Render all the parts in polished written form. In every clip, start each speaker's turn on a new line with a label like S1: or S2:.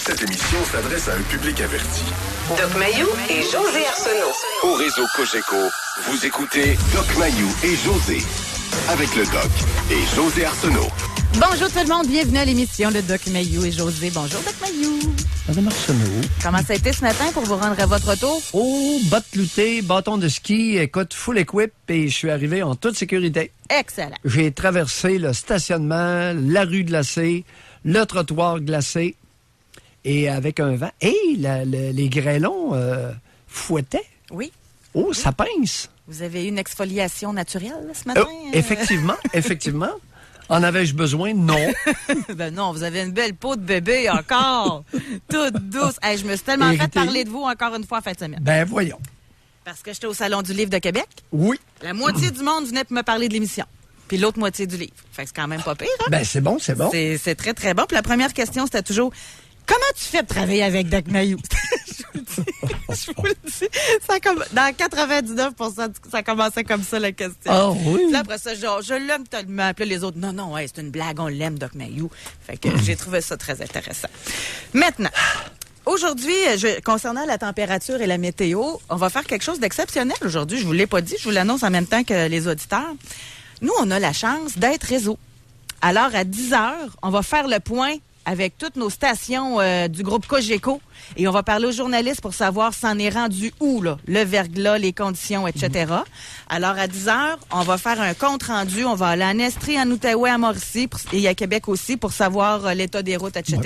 S1: Cette émission s'adresse à un public averti.
S2: Doc Mayou et José Arsenault.
S1: Au réseau Cogeco, vous écoutez Doc Mayou et José. Avec le Doc et José Arsenault.
S3: Bonjour tout le monde, bienvenue à l'émission de Doc Mayou et José. Bonjour Doc Mayou.
S4: Madame Arsenault.
S3: Comment ça a été ce matin pour vous rendre à votre auto?
S4: Oh, bottes cloutées, bâton de ski, écoute, full equip et je suis arrivé en toute sécurité.
S3: Excellent.
S4: J'ai traversé le stationnement, la rue glacée, le trottoir glacé et avec un vent. Et les grêlons fouettaient.
S3: Oui.
S4: Oh, ça pince.
S3: Vous avez eu une exfoliation naturelle ce matin?
S4: Effectivement. En avais-je besoin? Non.
S3: Ben non, vous avez une belle peau de bébé encore. Toute douce. Hey, je me suis tellement fait parler de vous encore une fois en fin de semaine.
S4: Ben voyons.
S3: Parce que j'étais au Salon du Livre de Québec.
S4: Oui.
S3: La moitié du monde venait pour me parler de l'émission. Puis l'autre moitié du livre. Fait que c'est quand même pas pire, hein?
S4: Ben c'est bon.
S3: C'est très, très bon. Puis la première question, c'était toujours... Comment tu fais de travailler avec Doc Mayou? Je vous le dis. Dans 99%, ça commençait comme ça, la question.
S4: Oh oui?
S3: Puis après ça, genre, je l'aime tellement. Puis là, les autres, non, ouais, c'est une blague, on l'aime, Doc Mayou. Fait que j'ai trouvé ça très intéressant. Maintenant, aujourd'hui, concernant la température et la météo, on va faire quelque chose d'exceptionnel aujourd'hui. Je vous l'ai pas dit, je vous l'annonce en même temps que les auditeurs. Nous, on a la chance d'être réseau. Alors, à 10h, on va faire le point avec toutes nos stations du groupe Cogeco. Et on va parler aux journalistes pour savoir s'en est rendu où, là, le verglas, les conditions, etc. Alors, à 10h, on va faire un compte-rendu. On va aller en Estrie, en Outaouais, à Mauricie et à Québec aussi pour savoir l'état des routes, etc.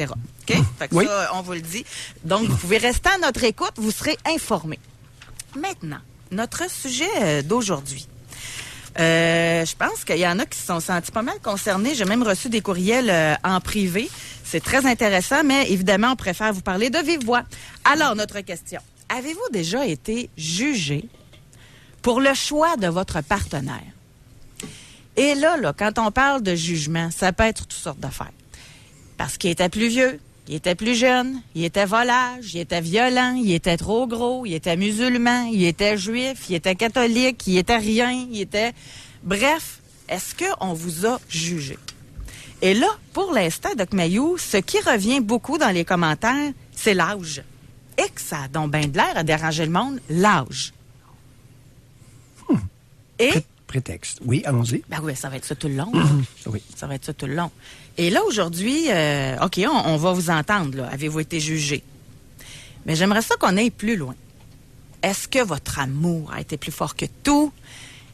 S3: Ouais. OK? Fait que ça, on vous le dit. Donc, vous pouvez rester à notre écoute. Vous serez informés. Maintenant, notre sujet d'aujourd'hui. Je pense qu'il y en a qui se sont sentis pas mal concernés. J'ai même reçu des courriels en privé. C'est très intéressant, mais évidemment, on préfère vous parler de vive voix. Alors, notre question. Avez-vous déjà été jugé pour le choix de votre partenaire? Et là, quand on parle de jugement, ça peut être toutes sortes d'affaires. Parce qu'il était plus vieux, il était plus jeune, il était volage, il était violent, il était trop gros, il était musulman, il était juif, il était catholique, il était rien, il était... Bref, est-ce qu'on vous a jugé? Et là, pour l'instant, Doc Mayou, ce qui revient beaucoup dans les commentaires, c'est l'âge. Et que ça a donc bien de l'air à déranger le monde, l'âge. Et...
S4: Prétexte. Oui, allons-y.
S3: Ben oui, ça va être ça tout le long.
S4: Oui.
S3: Ça va être ça tout le long. Et là, aujourd'hui, OK, on va vous entendre, là. Avez-vous été jugé? Mais j'aimerais ça qu'on aille plus loin. Est-ce que votre amour a été plus fort que tout?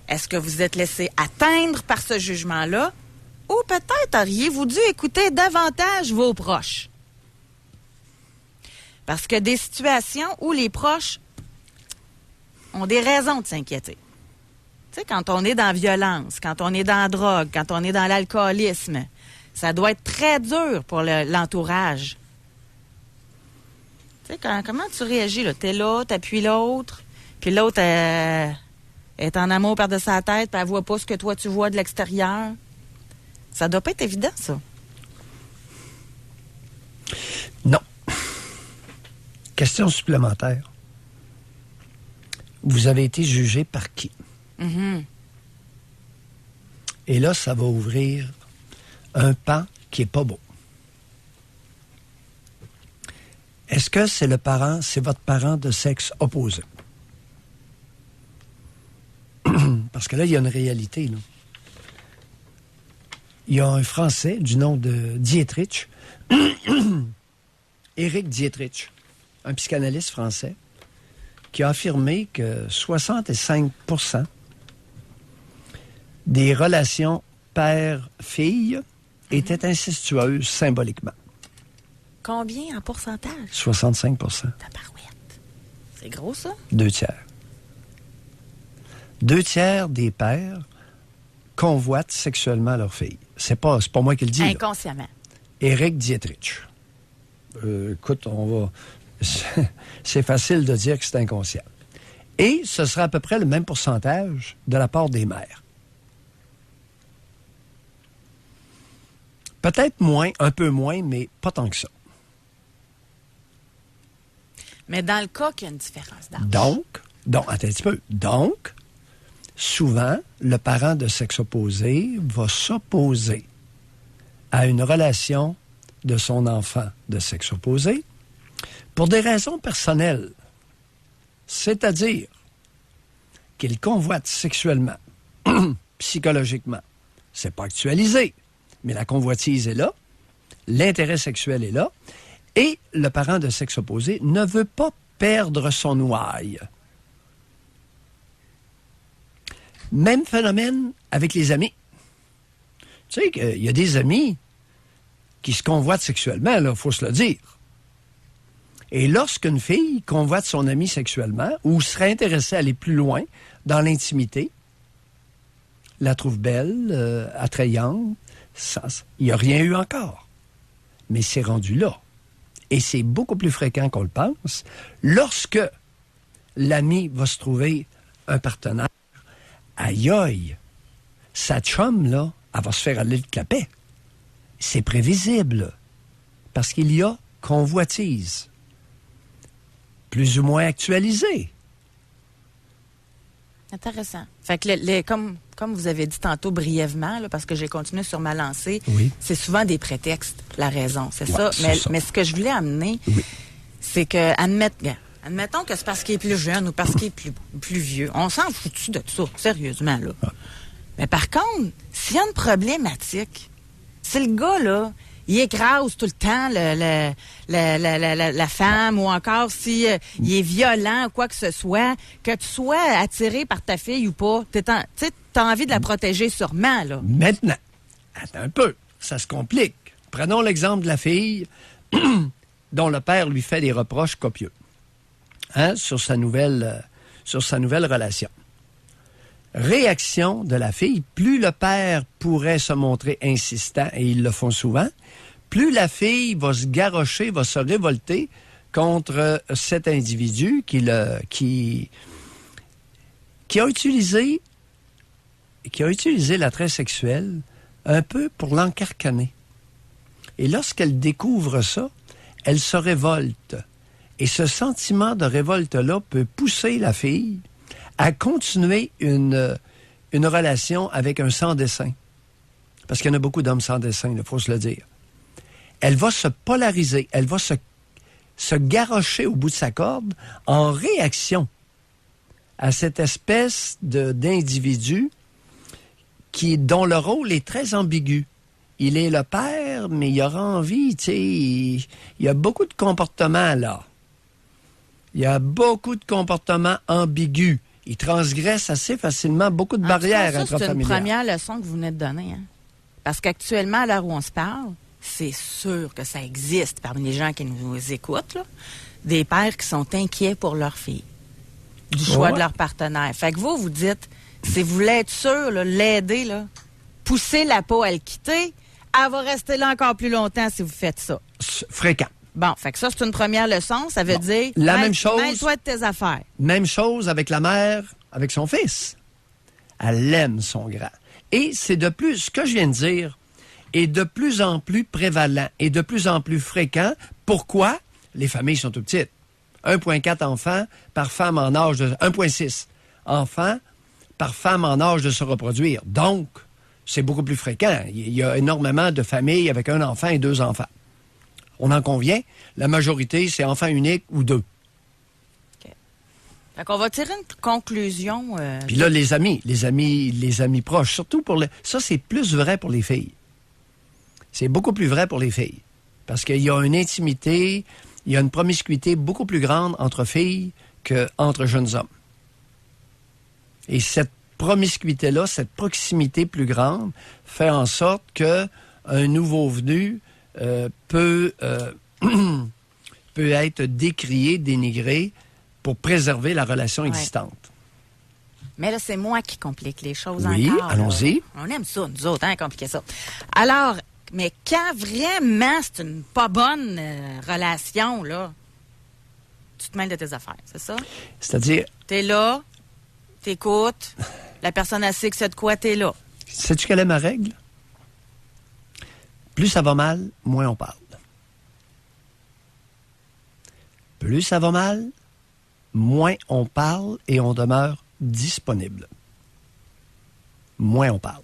S3: Est-ce que vous êtes laissé atteindre par ce jugement-là? Ou peut-être auriez-vous dû écouter davantage vos proches? Parce que des situations où les proches ont des raisons de s'inquiéter. Tu sais, quand on est dans la violence, quand on est dans la drogue, quand on est dans l'alcoolisme, ça doit être très dur pour l'entourage. Tu sais, comment tu réagis, là? T'es là, t'appuies l'autre, puis l'autre est en amour par-dessus sa tête, puis elle voit pas ce que toi tu vois de l'extérieur. Ça doit pas être évident, ça.
S4: Non. Question supplémentaire. Vous avez été jugé par qui?
S3: Mm-hmm.
S4: Et là, ça va ouvrir un pan qui est pas beau. Est-ce que c'est votre parent de sexe opposé? Parce que là, il y a une réalité, là. Il y a un Français du nom de Dietrich, Éric Dietrich, un psychanalyste français, qui a affirmé que 65% des relations père-fille étaient incestueuses symboliquement.
S3: Combien en pourcentage?
S4: 65%.
S3: Tabarouette. C'est gros, ça?
S4: 2/3. 2/3 des pères convoitent sexuellement leur fille. C'est pas moi qui le dis.
S3: Inconsciemment.
S4: Éric Dietrich. Écoute, c'est facile de dire que c'est inconscient. Et ce sera à peu près le même pourcentage de la part des mères. Peut-être moins, un peu moins, mais pas tant que ça.
S3: Mais dans le cas qu'il y a une différence d'âge.
S4: Donc, attends un petit peu. Donc, souvent, le parent de sexe opposé va s'opposer à une relation de son enfant de sexe opposé pour des raisons personnelles, c'est-à-dire qu'il convoite sexuellement, psychologiquement, c'est pas actualisé, mais la convoitise est là, l'intérêt sexuel est là, et le parent de sexe opposé ne veut pas perdre son ouaille. Même phénomène avec les amis. Tu sais qu'il y a des amis qui se convoitent sexuellement, il faut se le dire. Et lorsqu'une fille convoite son ami sexuellement ou serait intéressée à aller plus loin dans l'intimité, la trouve belle, attrayante, il n'y a rien eu encore. Mais c'est rendu là. Et c'est beaucoup plus fréquent qu'on le pense. Lorsque l'ami va se trouver un partenaire, aïe aïe, sa chum, là, elle va se faire aller le clapet. C'est prévisible. Parce qu'il y a convoitise. Plus ou moins actualisée.
S3: Intéressant. Fait que comme vous avez dit tantôt brièvement, là, parce que j'ai continué sur ma lancée,
S4: oui.
S3: C'est souvent des prétextes, la raison. C'est
S4: ouais,
S3: ça.
S4: C'est ça.
S3: Mais ce que je voulais amener,
S4: oui.
S3: C'est que, admettons que c'est parce qu'il est plus jeune ou parce qu'il est plus vieux. On s'en fout de ça, sérieusement, là. Ah. Mais par contre, s'il y a une problématique, si le gars, là, il écrase tout le temps la femme ou encore si il est violent ou quoi que ce soit, que tu sois attiré par ta fille ou pas, t'as envie de la protéger sûrement, là.
S4: Maintenant, attends un peu, ça se complique. Prenons l'exemple de la fille dont le père lui fait des reproches copieux sur sa nouvelle relation. Réaction de la fille, plus le père pourrait se montrer insistant, et ils le font souvent, plus la fille va se garrocher, va se révolter contre cet individu qui a utilisé l'attrait sexuel un peu pour l'encarcaner. Et lorsqu'elle découvre ça, elle se révolte. Et ce sentiment de révolte-là peut pousser la fille à continuer une relation avec un sans-dessin. Parce qu'il y en a beaucoup d'hommes sans dessin, il faut se le dire. Elle va se polariser, elle va se garrocher au bout de sa corde en réaction à cette espèce d'individu dont le rôle est très ambigu. Il est le père, mais il aura envie, tu sais, il y a beaucoup de comportements là. Il y a beaucoup de comportements ambigus. Il transgresse assez facilement beaucoup de barrières intrafamiliales.
S3: C'est une première leçon que vous venez de donner. Hein? Parce qu'actuellement, à l'heure où on se parle, c'est sûr que ça existe parmi les gens qui nous écoutent, là, des pères qui sont inquiets pour leur fille, du choix de leur partenaire. Fait que vous dites, si vous voulez être sûr, là, l'aider, là, pousser la peau à le quitter, elle va rester là encore plus longtemps si vous faites ça.
S4: Fréquent.
S3: Bon, fait que ça, c'est une première leçon. Ça veut dire,
S4: la même chose.
S3: Mêle-toi de tes affaires.
S4: Même chose avec la mère, avec son fils. Elle aime son grand. Et c'est de plus, ce que je viens de dire, est de plus en plus prévalent et de plus en plus fréquent. Pourquoi? Les familles sont tout petites. 1,4 enfants par femme en âge de... 1,6 enfants par femme en âge de se reproduire. Donc, c'est beaucoup plus fréquent. Il y a énormément de familles avec un enfant et 2 enfants. On en convient. La majorité, c'est enfant unique ou 2.
S3: OK. Fait qu'on va tirer une conclusion.
S4: Puis là, les amis proches, surtout pour ça, c'est plus vrai pour les filles. C'est beaucoup plus vrai pour les filles. Parce qu'il y a une intimité, il y a une promiscuité beaucoup plus grande entre filles qu'entre jeunes hommes. Et cette promiscuité-là, cette proximité plus grande, fait en sorte qu'un nouveau venu peut être décrié, dénigré pour préserver la relation existante.
S3: Mais là, c'est moi qui complique les choses
S4: oui,
S3: encore.
S4: Oui, allons-y.
S3: Là. On aime ça, nous autres, hein, compliquer ça. Alors, mais quand vraiment c'est une pas bonne relation, là, tu te mêles de tes affaires, c'est ça?
S4: C'est-à-dire...
S3: T'es là, t'écoutes, la personne elle sait que c'est de quoi t'es là.
S4: Sais-tu quelle est ma règle? Plus ça va mal, moins on parle. Plus ça va mal, moins on parle et on demeure disponible. Moins on parle.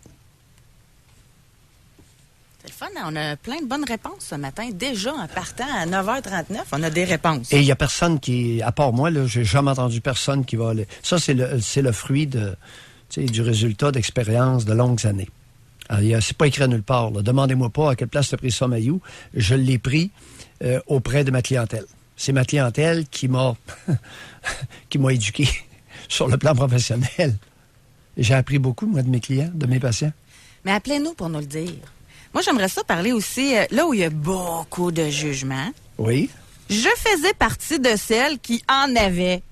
S3: C'est le fun, hein? On a plein de bonnes réponses ce matin. Déjà, en partant à 9h39, on a des réponses.
S4: Et il n'y a personne qui, à part moi, là, j'ai jamais entendu personne qui va aller. Ça, c'est le fruit du résultat d'expériences de longues années. Alors, c'est pas écrit nulle part. Là. Demandez-moi pas à quelle place tu as pris ça, Mayou. Je l'ai pris auprès de ma clientèle. C'est ma clientèle qui m'a éduqué sur le plan professionnel. J'ai appris beaucoup, moi, de mes clients, de mes patients.
S3: Mais appelez-nous pour nous le dire. Moi, j'aimerais ça parler aussi, là où il y a beaucoup de jugements.
S4: Oui.
S3: Je faisais partie de celles qui en avaient.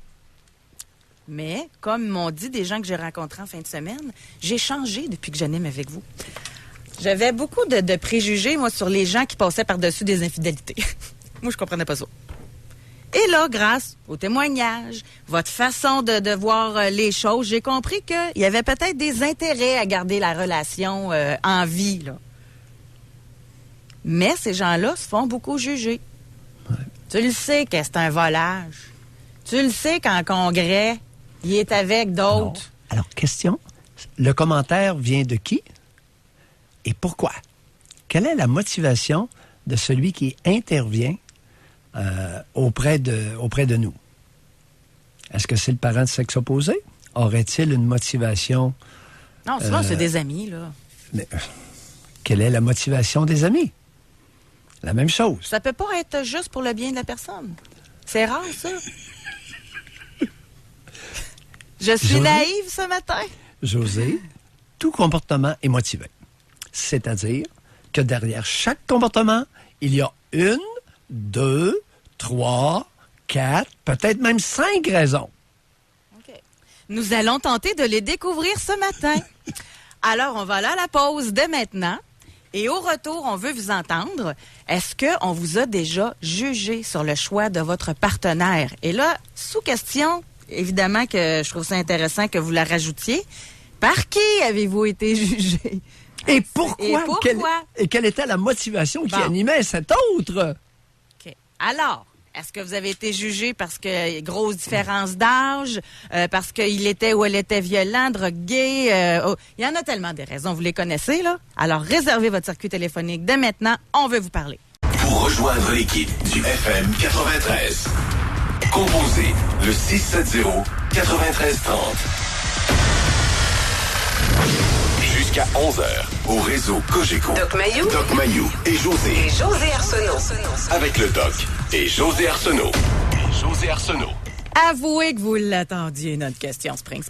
S3: Mais, comme m'ont dit des gens que j'ai rencontrés en fin de semaine, j'ai changé depuis que j'anime avec vous. J'avais beaucoup de préjugés, moi, sur les gens qui passaient par-dessus des infidélités. Moi, je comprenais pas ça. Et là, grâce au témoignage, votre façon de voir les choses, j'ai compris qu'il y avait peut-être des intérêts à garder la relation en vie, là. Mais ces gens-là se font beaucoup juger.
S4: Ouais.
S3: Tu le sais que c'est un volage. Tu le sais qu'en congrès, il est avec d'autres.
S4: Alors, question. Le commentaire vient de qui? Et pourquoi? Quelle est la motivation de celui qui intervient auprès de nous? Est-ce que c'est le parent de sexe opposé? Aurait-il une motivation?
S3: Non, souvent, c'est des amis, là.
S4: Mais, quelle est la motivation des amis? La même chose.
S3: Ça peut pas être juste pour le bien de la personne. C'est rare, ça. Je suis
S4: José?
S3: naïve ce matin.
S4: José, tout comportement est motivé. C'est-à-dire que derrière chaque comportement, il y a 1, 2, 3, 4, peut-être même 5 raisons.
S3: Okay. Nous allons tenter de les découvrir ce matin. Alors, on va aller à la pause dès maintenant. Et au retour, on veut vous entendre. Est-ce qu'on vous a déjà jugé sur le choix de votre partenaire? Et là, sous question, évidemment que je trouve ça intéressant que vous la rajoutiez. Par qui avez-vous été jugé?
S4: Et pourquoi?
S3: Pourquoi?
S4: Quelle était la motivation qui
S3: Bon.
S4: animait cet autre?
S3: OK. Alors, est-ce que vous avez été jugé parce que grosse différence d'âge, parce qu'il était ou elle était violent, drogué? Il y en a tellement des raisons, vous les connaissez, là? Alors, réservez votre circuit téléphonique dès maintenant, on veut vous parler.
S1: Pour rejoindre l'équipe du FM 93, composez le 670-9330. Jusqu'à 11h, au réseau Cogeco.
S2: Doc Mayou
S1: Et José.
S2: Arsenault.
S1: Avec le Doc et José Arsenault.
S3: Avouez que vous l'attendiez, notre question Spring.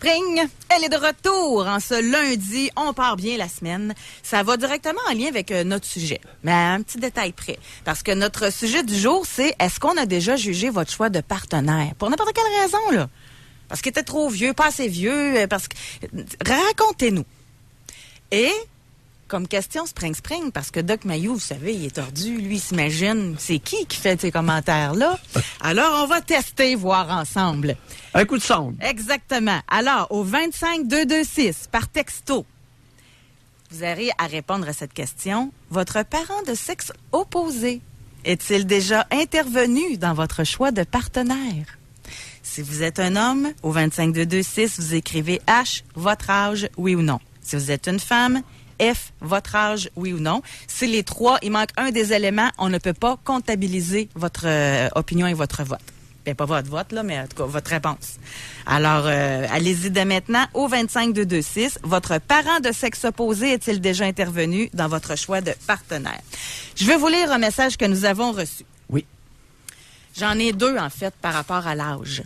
S3: Elle est de retour en ce lundi. On part bien la semaine. Ça va directement en lien avec notre sujet. Mais à un petit détail près. Parce que notre sujet du jour, c'est est-ce qu'on a déjà jugé votre choix de partenaire? Pour n'importe quelle raison, là. Parce qu'il était trop vieux, pas assez vieux. Parce que racontez-nous. Et, comme question Spring, parce que Doc Mayou, vous savez, il est tordu, lui, il s'imagine, c'est qui fait ces commentaires-là? Alors, on va tester, voir ensemble.
S4: Un coup de sonde.
S3: Exactement. Alors, au 25226, par texto, vous aurez à répondre à cette question. Votre parent de sexe opposé est-il déjà intervenu dans votre choix de partenaire? Si vous êtes un homme, au 25226, vous écrivez H, votre âge, oui ou non. Si vous êtes une femme, F, votre âge, oui ou non. Si les trois, il manque un des éléments, on ne peut pas comptabiliser votre opinion et votre vote. Bien, pas votre vote, là, mais en tout cas, votre réponse. Alors, allez-y dès maintenant au 25226. Votre parent de sexe opposé est-il déjà intervenu dans votre choix de partenaire? Je vais vous lire un message que nous avons reçu.
S4: Oui.
S3: J'en ai deux, en fait, par rapport à l'âge.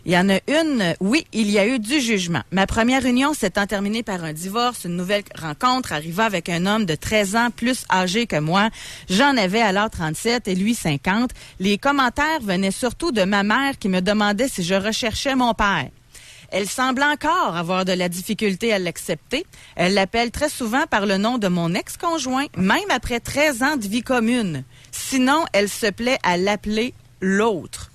S3: Il y en a une, oui, il y a eu du jugement. Ma première union s'étant terminée par un divorce, une nouvelle rencontre arriva avec un homme de 13 ans plus âgé que moi. J'en avais alors 37 et lui 50. Les commentaires venaient surtout de ma mère qui me demandait si je recherchais mon père. Elle semble encore avoir de la difficulté à l'accepter. Elle l'appelle très souvent par le nom de mon ex-conjoint, même après 13 ans de vie commune. Sinon, elle se plaît à l'appeler l'autre.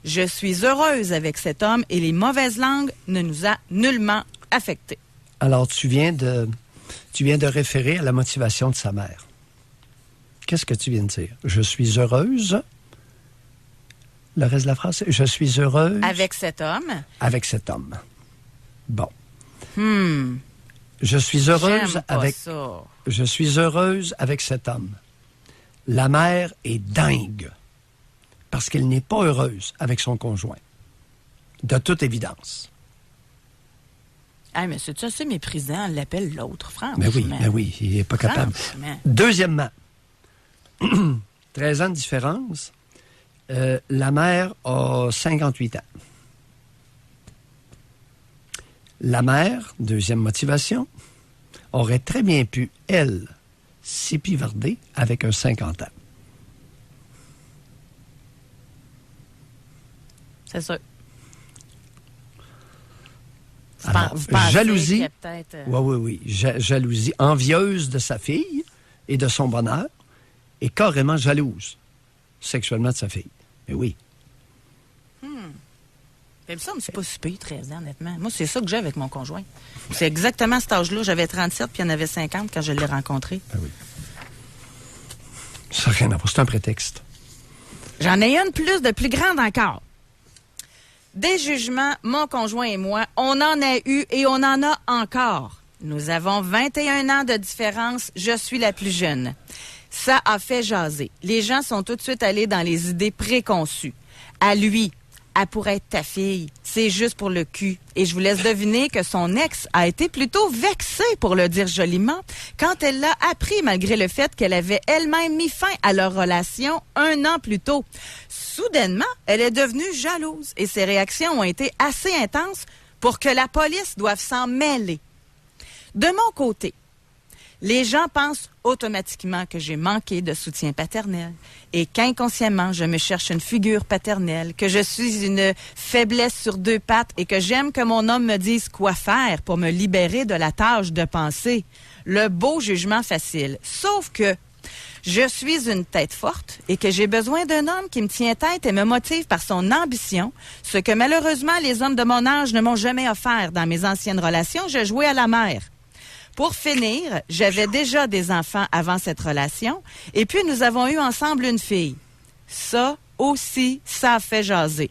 S3: Je suis heureuse avec cet homme et les mauvaises langues ne nous a nullement affectés.
S4: Alors, tu viens de référer à la motivation de sa mère. Qu'est-ce que tu viens de dire? Je suis heureuse. Le reste de la phrase, c'est je suis heureuse.
S3: Avec cet homme?
S4: Avec cet homme. Bon. Je suis heureuse
S3: J'aime pas
S4: avec...
S3: ça.
S4: Je suis heureuse avec cet homme. La mère est dingue parce qu'elle n'est pas heureuse avec son conjoint. De toute évidence.
S3: Ah, mais c'est assez méprisant. On l'appelle l'autre, franchement.
S4: Mais oui, il n'est pas capable.
S3: Franchement.
S4: Deuxièmement, 13 ans de différence, la mère a 58 ans. La mère, deuxième motivation, aurait très bien pu, elle, s'épivarder avec un 50 ans.
S3: C'est ça.
S4: Alors,
S3: Vous pensez
S4: jalousie,
S3: qu'il y a peut-être,
S4: oui, jalousie, envieuse de sa fille et de son bonheur, et carrément jalouse sexuellement de sa fille. Mais oui.
S3: Mais ça, c'est pas super, 13 ans, honnêtement. Moi, c'est ça que j'ai avec mon conjoint. C'est exactement cet âge-là. J'avais 37, puis il y en avait 50 quand je l'ai rencontré.
S4: Ah oui. Ça n'a rien à voir, c'est un prétexte.
S3: J'en ai une plus grande encore. Des jugements, mon conjoint et moi, on en a eu et on en a encore. Nous avons 21 ans de différence. Je suis la plus jeune. Ça a fait jaser. Les gens sont tout de suite allés dans les idées préconçues. À lui, elle pourrait être ta fille. C'est juste pour le cul. Et je vous laisse deviner que son ex a été plutôt vexé, pour le dire joliment, quand elle l'a appris, malgré le fait qu'elle avait elle-même mis fin à leur relation 1 an plus tôt. Soudainement, elle est devenue jalouse et ses réactions ont été assez intenses pour que la police doive s'en mêler. De mon côté, les gens pensent automatiquement que j'ai manqué de soutien paternel et qu'inconsciemment, je me cherche une figure paternelle, que je suis une faiblesse sur 2 pattes et que j'aime que mon homme me dise quoi faire pour me libérer de la tâche de penser. Le beau jugement facile. Sauf que je suis une tête forte et que j'ai besoin d'un homme qui me tient tête et me motive par son ambition, ce que malheureusement les hommes de mon âge ne m'ont jamais offert. Dans mes anciennes relations, je jouais à la mère. Pour finir, j'avais déjà des enfants avant cette relation et puis nous avons eu ensemble une fille. Ça aussi, ça a fait jaser.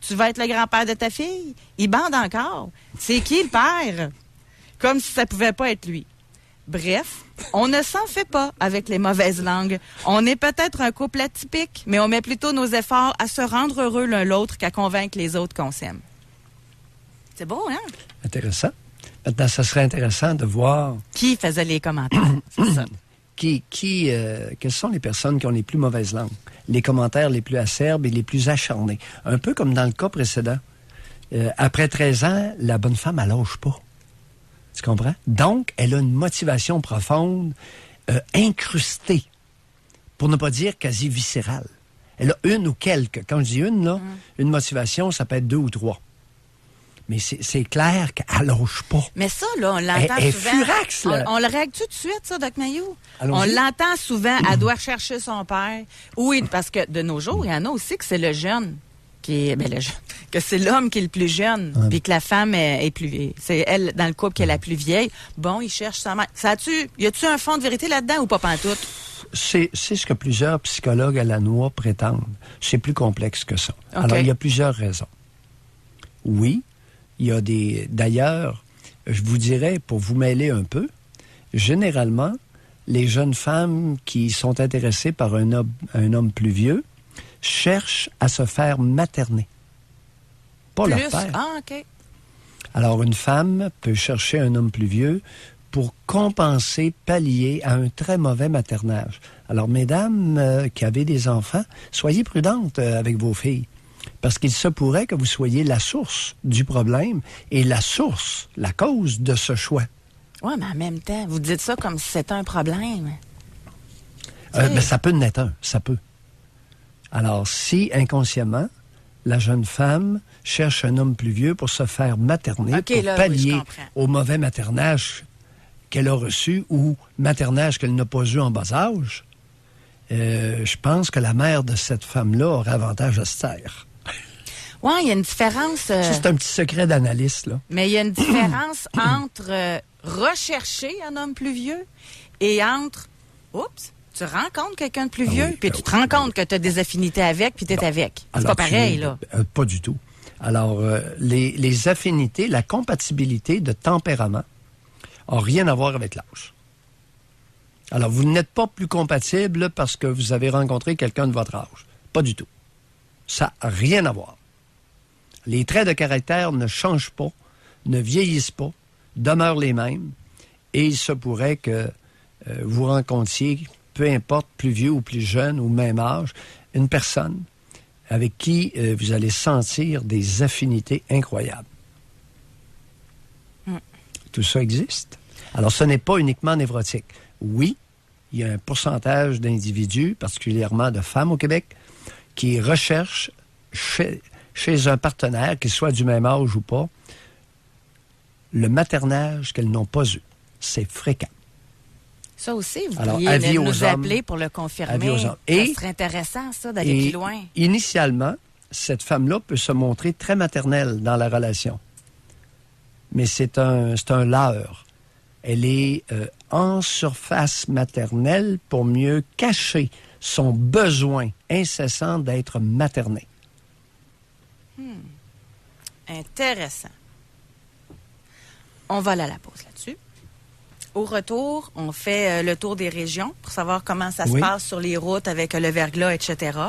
S3: Tu vas être le grand-père de ta fille? Il bande encore. C'est qui le père? Comme si ça pouvait pas être lui. Bref, on ne s'en fait pas avec les mauvaises langues. On est peut-être un couple atypique, mais on met plutôt nos efforts à se rendre heureux l'un l'autre qu'à convaincre les autres qu'on s'aime. C'est beau, hein?
S4: Intéressant. Maintenant, ça serait intéressant de voir...
S3: Qui faisait les commentaires? C'est ça.
S4: Quelles sont les personnes qui ont les plus mauvaises langues? Les commentaires les plus acerbes et les plus acharnés. Un peu comme dans le cas précédent. Après 13 ans, la bonne femme, elle lâche pas. Tu comprends? Donc, elle a une motivation profonde, incrustée, pour ne pas dire quasi viscérale. Elle a une ou quelques. Quand je dis une, là, une motivation, ça peut être 2 ou 3. Mais c'est clair qu'elle lâche pas.
S3: Mais ça, là, on l'entend
S4: elle
S3: souvent.
S4: furax, là.
S3: On le règle tout de suite, ça, Doc Mayou?
S4: Allons-y.
S3: On l'entend souvent, elle doit chercher son père. Oui, parce que de nos jours, il y en a aussi que c'est le jeune qui est... que c'est l'homme qui est le plus jeune, puis que la femme est plus vieille. C'est elle, dans le couple, qui est la plus vieille. Bon, il cherche sa mère. Y a-tu un fond de vérité là-dedans ou pas pantoute?
S4: C'est ce que plusieurs psychologues à la noix prétendent. C'est plus complexe que ça.
S3: Okay.
S4: Alors, il y a plusieurs raisons. Oui, il y a des... D'ailleurs, je vous dirais, pour vous mêler un peu, généralement, les jeunes femmes qui sont intéressées par un homme plus vieux cherchent à se faire materner. Pas leur père.
S3: Ah, OK.
S4: Alors, une femme peut chercher un homme plus vieux pour compenser, pallier à un très mauvais maternage. Alors, mesdames qui avez des enfants, soyez prudentes avec vos filles. Parce qu'il se pourrait que vous soyez la source du problème et la cause de ce choix.
S3: Oui, mais en même temps, vous dites ça comme si c'était un problème.
S4: Ben, ça peut naître un, ça peut. Alors, si inconsciemment, la jeune femme cherche un homme plus vieux pour se faire materner, pour pallier au mauvais maternage qu'elle a reçu ou maternage qu'elle n'a pas eu en bas âge, je pense que la mère de cette femme-là aurait avantage à se taire.
S3: Oui, il y a une différence...
S4: Ça, c'est un petit secret d'analyste, là.
S3: Mais il y a une différence entre rechercher un homme plus vieux et entre... Oups, tu rencontres quelqu'un de plus vieux, puis tu te rends compte que tu as des affinités avec, puis tu es avec. C'est pas pareil, là.
S4: Pas du tout. Alors, les affinités, la compatibilité de tempérament n'a rien à voir avec l'âge. Alors, vous n'êtes pas plus compatible parce que vous avez rencontré quelqu'un de votre âge. Pas du tout. Ça n'a rien à voir. Les traits de caractère ne changent pas, ne vieillissent pas, demeurent les mêmes, et il se pourrait que vous rencontriez, peu importe, plus vieux ou plus jeune ou même âge, une personne avec qui vous allez sentir des affinités incroyables. Tout ça existe. Alors, ce n'est pas uniquement névrotique. Oui, il y a un pourcentage d'individus, particulièrement de femmes au Québec, qui recherchent chez un partenaire, qu'il soit du même âge ou pas, le maternage qu'elles n'ont pas eu. C'est fréquent.
S3: Ça aussi, vous
S4: Alors,
S3: pourriez nous appeler pour le confirmer. Ça
S4: Et,
S3: serait intéressant, ça, d'aller plus loin.
S4: Initialement, cette femme-là peut se montrer très maternelle dans la relation. Mais c'est un leurre. Elle est en surface maternelle pour mieux cacher son besoin incessant d'être maternée.
S3: Intéressant. On va aller à la pause là-dessus. Au retour, on fait le tour des régions pour savoir comment ça se passe sur les routes avec le verglas, etc.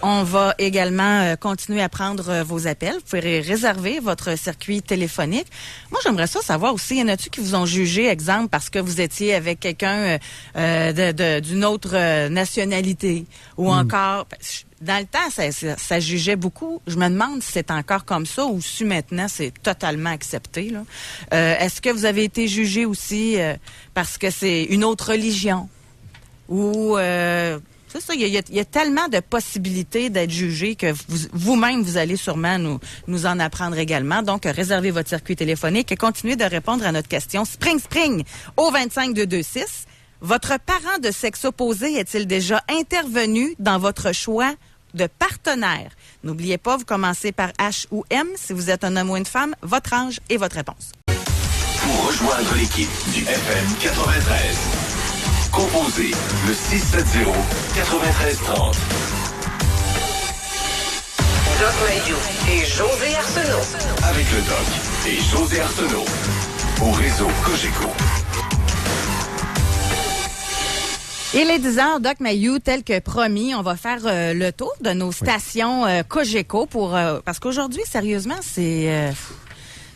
S3: On va également continuer à prendre vos appels. Vous pouvez réserver votre circuit téléphonique. Moi, j'aimerais ça savoir aussi, y en a-tu qui vous ont jugé, exemple, parce que vous étiez avec quelqu'un d'une autre nationalité ou encore... Dans le temps, ça jugeait beaucoup. Je me demande si c'est encore comme ça ou si maintenant c'est totalement accepté, là. Est-ce que vous avez été jugé aussi parce que c'est une autre religion? Ou... c'est ça, il y a tellement de possibilités d'être jugé que vous-même, vous allez sûrement nous en apprendre également. Donc, réservez votre circuit téléphonique et continuez de répondre à notre question Spring au 25226. Votre parent de sexe opposé est-il déjà intervenu dans votre choix de partenaire? N'oubliez pas, vous commencez par H ou M. Si vous êtes un homme ou une femme, votre âge et votre réponse.
S1: Pour rejoindre l'équipe du FM 93, composez le 670-9330.
S2: Doc Mayou et José Arsenault.
S1: Avec le Doc et José Arsenault. Au réseau Cogeco.
S3: Il est 10 heures, Doc Mayou, tel que promis, on va faire le tour de nos stations Cogeco parce qu'aujourd'hui, sérieusement,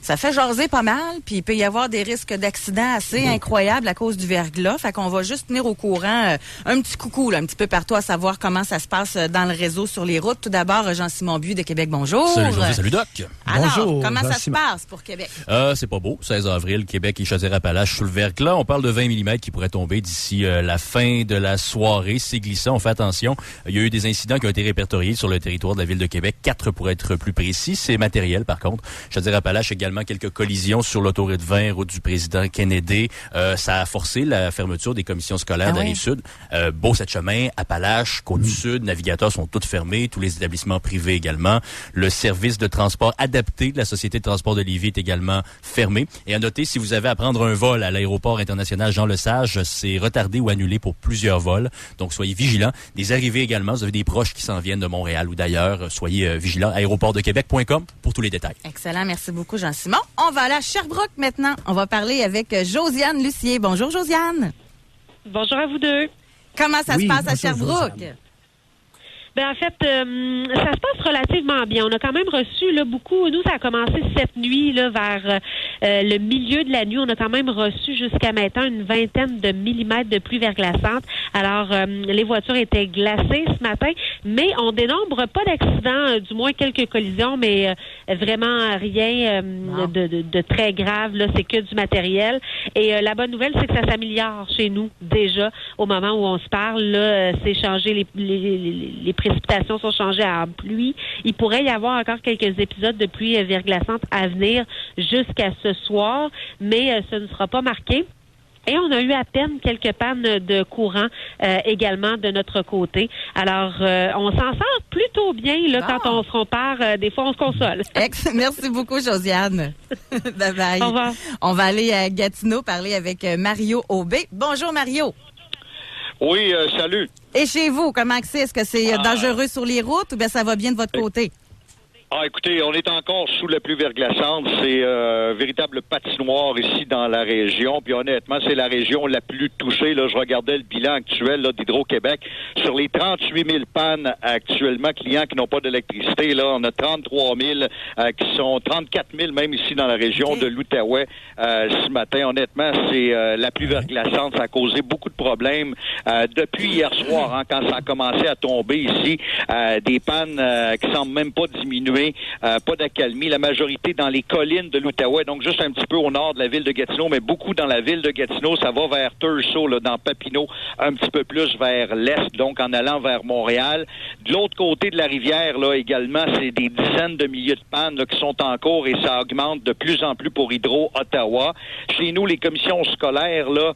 S3: ça fait jaser pas mal, puis il peut y avoir des risques d'accidents assez incroyables à cause du verglas. Fait qu'on va juste tenir au courant un petit coucou, là, un petit peu partout, à savoir comment ça se passe dans le réseau sur les routes. Tout d'abord, Jean-Simon Buis de Québec, bonjour.
S5: Salut José, salut Doc.
S3: Alors,
S4: bonjour,
S3: comment ça se
S4: Jean-Simon.
S3: passe pour Québec?
S5: C'est pas beau, 16 avril, Québec et Chaudière-Appalaches sous le verglas. On parle de 20 mm qui pourraient tomber d'ici la fin de la soirée. C'est glissant, on fait attention. Il y a eu des incidents qui ont été répertoriés sur le territoire de la ville de Québec. 4 pour être plus précis. C'est matériel, par contre. Chaudière-Appalaches également quelques collisions sur l'autoroute 20, route du président Kennedy. Ça a forcé la fermeture des commissions scolaires de la Rive-Sud. Beau-Sept-Chemin, Appalaches, Côte-du-Sud, Navigateurs sont toutes fermées, tous les établissements privés également. Le service de transport adapté de la Société de transport de Lévis est également fermé. Et à noter, si vous avez à prendre un vol à l'aéroport international Jean-Lesage, c'est retardé ou annulé pour plusieurs vols. Donc, soyez vigilants. Des arrivées également. Vous avez des proches qui s'en viennent de Montréal ou d'ailleurs. Soyez vigilants. Aéroportdequebec.com pour tous les détails.
S3: Excellent. Merci beaucoup, Jean-Simon. On va aller à Sherbrooke maintenant. On va parler avec Josiane Lucier. Bonjour, Josiane.
S6: Bonjour à vous deux.
S3: Comment ça se passe à
S4: bonjour,
S3: Sherbrooke?
S4: Josiane.
S6: Ben, en fait, ça se passe relativement bien. On a quand même reçu là, beaucoup. Nous, ça a commencé cette nuit là, vers le milieu de la nuit. On a quand même reçu jusqu'à maintenant une vingtaine de millimètres de pluie verglaçante. Alors, les voitures étaient glacées ce matin, mais on dénombre pas d'accidents, du moins quelques collisions, mais vraiment rien de très grave. Là, c'est que du matériel. Et la bonne nouvelle, c'est que ça s'améliore chez nous déjà au moment où on se parle. Là, c'est changé les précipitations sont changées en pluie. Il pourrait y avoir encore quelques épisodes de pluie verglaçante à venir jusqu'à ce soir, mais ce ne sera pas marqué. Et on a eu à peine quelques pannes de courant également de notre côté. Alors, on s'en sort plutôt bien là, quand on se compare. Des fois, on se console.
S3: Merci beaucoup, Josiane. Bye bye.
S6: Au revoir.
S3: On va aller à Gatineau parler avec Mario Aubé. Bonjour, Mario.
S7: Oui, salut.
S3: Et chez vous, comment c'est? Est-ce que c'est dangereux sur les routes ou bien ça va bien de votre côté?
S7: Écoutez, on est encore sous la pluie verglaçante. C'est véritable patinoire ici dans la région. Puis honnêtement, c'est la région la plus touchée. Là, je regardais le bilan actuel là, d'Hydro-Québec. Sur les 38 000 pannes actuellement, clients qui n'ont pas d'électricité, là, on a 33 000 qui sont 34 000 même ici dans la région de l'Outaouais ce matin. Honnêtement, c'est la pluie verglaçante. Ça a causé beaucoup de problèmes. Depuis hier soir, quand ça a commencé à tomber ici, des pannes qui semblent même pas diminuer. Pas d'accalmie. La majorité dans les collines de l'Outaouais, donc juste un petit peu au nord de la ville de Gatineau, mais beaucoup dans la ville de Gatineau. Ça va vers Thurso, là, dans Papineau, un petit peu plus vers l'est, donc en allant vers Montréal. De l'autre côté de la rivière, là, également, c'est des dizaines de milliers de pannes là, qui sont en cours et ça augmente de plus en plus pour Hydro-Ottawa. Chez nous, les commissions scolaires là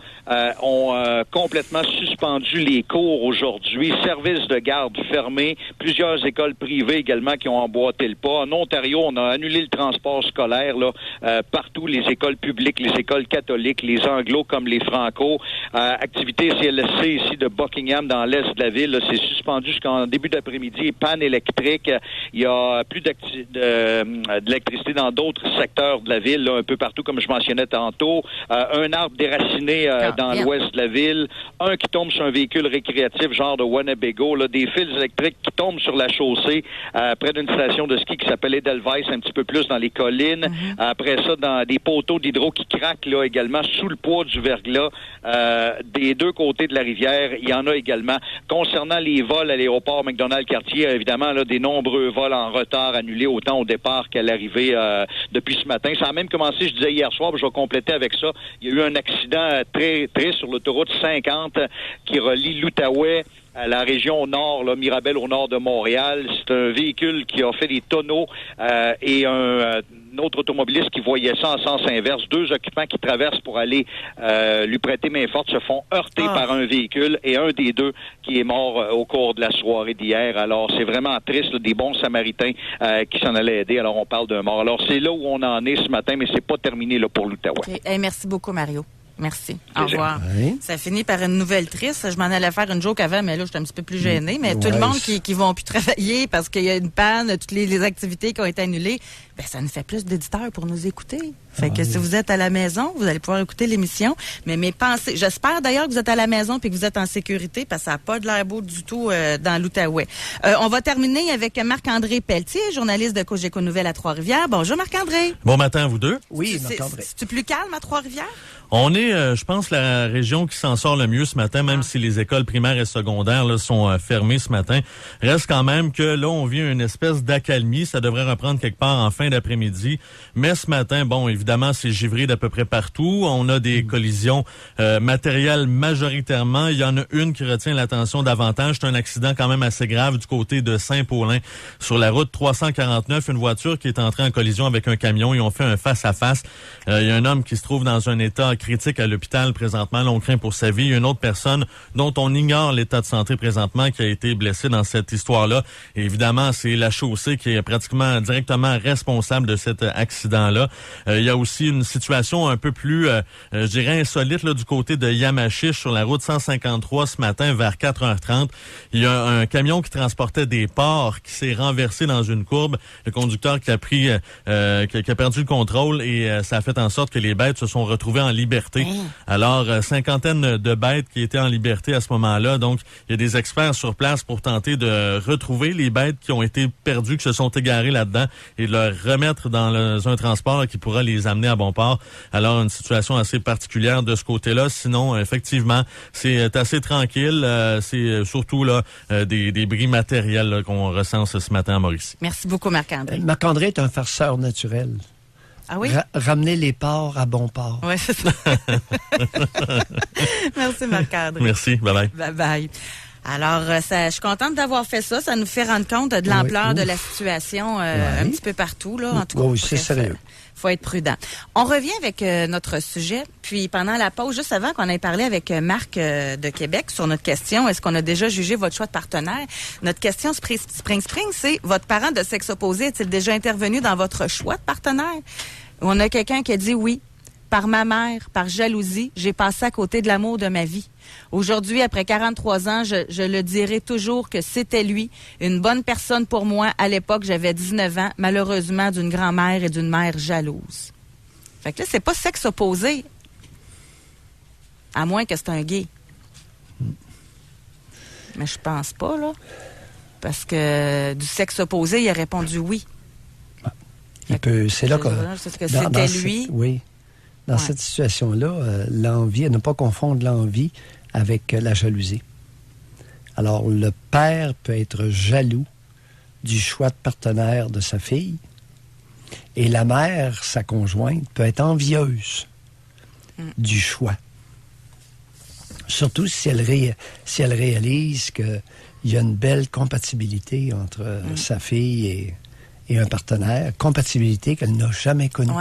S7: ont complètement suspendu les cours aujourd'hui. Services de garde fermés. Plusieurs écoles privées également qui ont emboîté le pas. En Ontario, on a annulé le transport scolaire là, partout, les écoles publiques, les écoles catholiques, les anglos comme les franco. Activité CLSC ici de Buckingham dans l'est de la ville, là, c'est suspendu jusqu'en début d'après-midi. Panne électrique. Il y a plus d'électricité dans d'autres secteurs de la ville, là, un peu partout comme je mentionnais tantôt. Un arbre déraciné dans l'ouest de la ville. Un qui tombe sur un véhicule récréatif genre de Winnebago. Là, des fils électriques qui tombent sur la chaussée près d'une station de ski qui s'appelle Edelweiss, un petit peu plus dans les collines. Après ça, dans des poteaux d'hydro qui craquent là également sous le poids du verglas des deux côtés de la rivière. Il y en a également. Concernant les vols à l'aéroport McDonald-Cartier, évidemment, là, des nombreux vols en retard annulés autant au départ qu'à l'arrivée depuis ce matin. Ça a même commencé, je disais hier soir, je vais compléter avec ça. Il y a eu un accident très triste sur l'autoroute 50 qui relie l'Outaouais à la région nord, là, Mirabel au nord de Montréal. C'est un véhicule qui a fait des tonneaux et un autre automobiliste qui voyait ça en sens inverse. Deux occupants qui traversent pour aller lui prêter main forte se font heurter par un véhicule et un des deux qui est mort au cours de la soirée d'hier. Alors, c'est vraiment triste, là, des bons Samaritains qui s'en allaient aider. Alors, on parle d'un mort. Alors, c'est là où on en est ce matin, mais c'est pas terminé là, pour l'Outaouais.
S3: Okay. Hey, merci beaucoup, Mario. Merci. Au revoir.
S4: Oui.
S3: Ça finit par une nouvelle triste. Je m'en allais faire une joke avant, mais là, je suis un petit peu plus gênée. Mais tout le monde qui vont plus travailler parce qu'il y a une panne, toutes les activités qui ont été annulées, ben ça nous fait plus d'éditeurs pour nous écouter. Fait que si vous êtes à la maison, vous allez pouvoir écouter l'émission. Mais mes pensées, j'espère d'ailleurs que vous êtes à la maison puis que vous êtes en sécurité parce que ça n'a pas de l'air beau du tout dans l'Outaouais. On va terminer avec Marc-André Pelletier, journaliste de Cogeco Nouvelles à Trois-Rivières. Bonjour Marc-André.
S8: Bon matin à vous deux.
S4: Oui, Marc-André.
S3: C'est-tu plus calme à Trois-Rivières?
S8: On est, je pense, la région qui s'en sort le mieux ce matin, même si les écoles primaires et secondaires là, sont fermées ce matin. Reste quand même que là, on vit une espèce d'accalmie. Ça devrait reprendre quelque part en fin d'après-midi. Mais ce matin, bon, évidemment, c'est givré d'à peu près partout. On a des collisions matérielles majoritairement. Il y en a une qui retient l'attention davantage. C'est un accident quand même assez grave du côté de Saint-Paulin. Sur la route 349, une voiture qui est entrée en collision avec un camion. Ils ont fait un face-à-face. Il y a un homme qui se trouve dans un état critique à l'hôpital présentement. Là, on craint pour sa vie. Il y a une autre personne dont on ignore l'état de santé présentement qui a été blessée dans cette histoire-là. Et évidemment, c'est la chaussée qui est pratiquement directement responsable de cet accident-là. Il y a aussi une situation un peu plus, je dirais, insolite là, du côté de Yamachiche sur la route 153 ce matin vers 4h30. Il y a un camion qui transportait des porcs qui s'est renversé dans une courbe. Le conducteur qui a pris, qui a perdu le contrôle et ça a fait en sorte que les bêtes se sont retrouvées en liberté. Alors, cinquantaine de bêtes qui étaient en liberté à ce moment-là. Donc, il y a des experts sur place pour tenter de retrouver les bêtes qui ont été perdues, qui se sont égarées là-dedans et de leur remettre dans un transport là, qui pourra les amener à bon port. Alors, une situation assez particulière de ce côté-là. Sinon, effectivement, c'est assez tranquille. C'est surtout là des bris matériels là, qu'on recense ce matin à Mauricie.
S3: Merci beaucoup, Marc-André.
S4: Marc-André est un farceur naturel.
S3: Ah oui?
S4: Ramener les porcs à bon port.
S3: Oui, c'est ça. Merci, Marc-André.
S8: Merci. Bye-bye.
S3: Bye-bye. Alors, je suis contente d'avoir fait ça. Ça nous fait rendre compte de l'ampleur de la situation un petit peu partout. Là. En tout cas,
S4: oui, c'est sérieux.
S3: Faut être prudent. On revient avec notre sujet. Puis, pendant la pause, juste avant qu'on ait parlé avec Marc de Québec sur notre question, est-ce qu'on a déjà jugé votre choix de partenaire? Notre question Spring, c'est, votre parent de sexe opposé est-il déjà intervenu dans votre choix de partenaire? On a quelqu'un qui a dit oui. par ma mère, par jalousie, j'ai passé à côté de l'amour de ma vie. Aujourd'hui, après 43 ans, je le dirai toujours que c'était lui, une bonne personne pour moi. À l'époque, j'avais 19 ans, malheureusement, d'une grand-mère et d'une mère jalouse. Fait que là, c'est pas sexe opposé. À moins que c'est un gay. Mais je pense pas, là. Parce que du sexe opposé, il a répondu oui.
S4: C'est là que
S3: c'était lui.
S4: Oui. Dans cette situation-là, l'envie, à ne pas confondre l'envie avec la jalousie. Alors, le père peut être jaloux du choix de partenaire de sa fille et la mère, sa conjointe, peut être envieuse du choix. Surtout si elle réalise qu'il y a une belle compatibilité entre sa fille et un partenaire, compatibilité qu'elle n'a jamais connue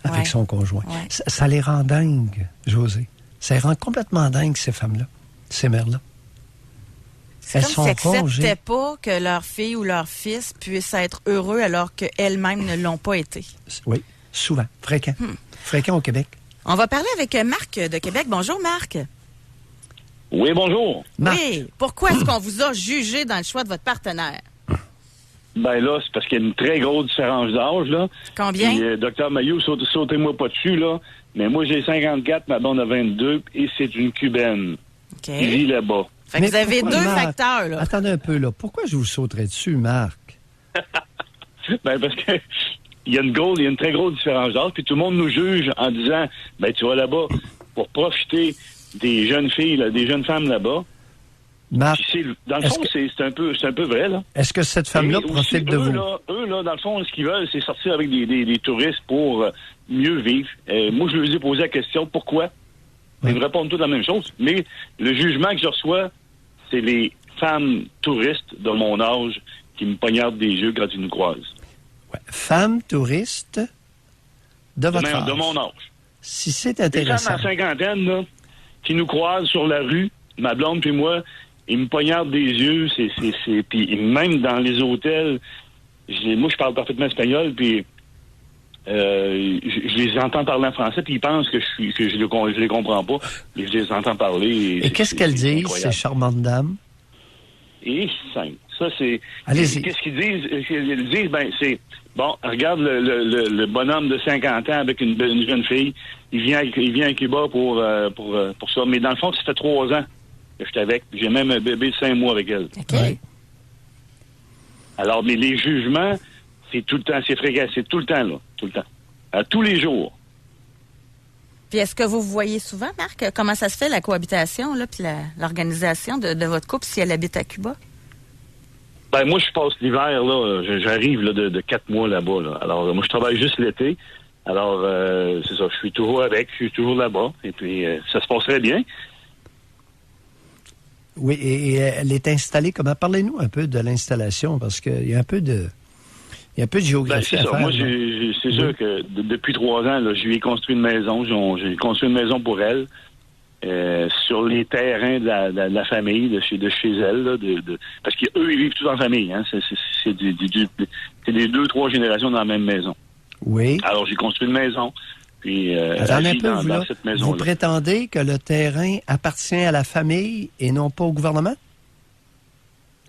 S4: avec son conjoint. Ouais. Ça les rend dingues, José. Ça les rend complètement dingues, ces femmes-là, ces mères-là.
S3: Elles sont n'acceptaient pas que leur fille ou leur fils puisse être heureux alors qu'elles-mêmes ne l'ont pas été.
S4: Oui, souvent, fréquent. Fréquent au Québec.
S3: On va parler avec Marc de Québec. Bonjour, Marc.
S9: Oui, bonjour.
S4: Marc.
S3: Oui, pourquoi est-ce qu'on vous a jugé dans le choix de votre partenaire?
S9: Ben là, c'est parce qu'il y a une très grosse différence d'âge, là.
S3: Combien?
S9: Puis, Dr Maillot, sautez-moi pas dessus, là. Mais moi, j'ai 54, ma blonde a 22, et c'est une Cubaine.
S3: OK.
S9: Qui vit là-bas.
S3: Fait que vous avez deux facteurs, là.
S4: Attendez un peu, là. Pourquoi je vous sauterais dessus, Marc?
S9: Ben, parce que il y a une très grosse différence d'âge, puis tout le monde nous juge en disant, ben, tu vas là-bas pour profiter des jeunes filles, là, des jeunes femmes là-bas.
S4: Marc,
S9: dans le fond, c'est un peu vrai, là.
S4: Est-ce que cette femme-là
S9: Et
S4: profite de vous?
S9: Eux, là, dans le fond, ce qu'ils veulent, c'est sortir avec des touristes pour mieux vivre. Moi, je leur ai posé la question, pourquoi? Ils me répondent tous la même chose. Mais le jugement que je reçois, c'est les femmes touristes de mon âge qui me poignardent des yeux quand ils nous croisent.
S4: Ouais. Femmes touristes de votre âge.
S9: De mon âge.
S4: Si c'est intéressant.
S9: Les femmes en cinquantaine, là, qui nous croisent sur la rue, ma blonde puis moi, ils me poignardent des yeux, puis même dans les hôtels, moi je parle parfaitement espagnol, puis je les entends parler en français, puis ils pensent que je les comprends pas, mais je les entends parler.
S4: Et qu'est-ce qu'elles disent, ces charmantes dames?
S9: Et simple. Ça, c'est...
S4: Allez-y.
S9: Qu'est-ce qu'ils disent? Ils disent, ben, c'est... Bon, regarde le bonhomme de 50 ans avec une jeune fille, il vient à Cuba pour ça, mais dans le fond, ça fait 3 ans que je suis avec. J'ai même un bébé de 5 mois avec elle.
S3: OK.
S4: Ouais.
S9: Alors, mais les jugements, c'est tout le temps, c'est fréquent, c'est tout le temps, là. Tout le temps. À tous les jours.
S3: Puis est-ce que vous voyez souvent, Marc, comment ça se fait, la cohabitation, là, puis l'organisation de votre couple si elle habite à Cuba?
S9: Ben, moi, je passe l'hiver, là. J'arrive là, de 4 mois là-bas, là. Alors, moi, je travaille juste l'été. Alors, c'est ça, je suis toujours là-bas. Et puis, ça se passerait bien.
S4: Oui, et elle est installée comment? Parlez-nous un peu de l'installation, parce qu'il y a un peu de géographie à faire.
S9: Moi, c'est sûr que depuis 3 ans, là, je lui ai construit une maison. J'ai construit une maison pour elle sur les terrains de la famille, de chez elle. Là, parce qu'eux, ils vivent tous en famille. Hein, c'est des 2-3 générations dans la même maison.
S4: Oui.
S9: Alors, j'ai construit une maison. Puis,
S4: attendez un peu,
S9: dans cette maison-là.
S4: Vous prétendez que le terrain appartient à la famille et non pas au gouvernement?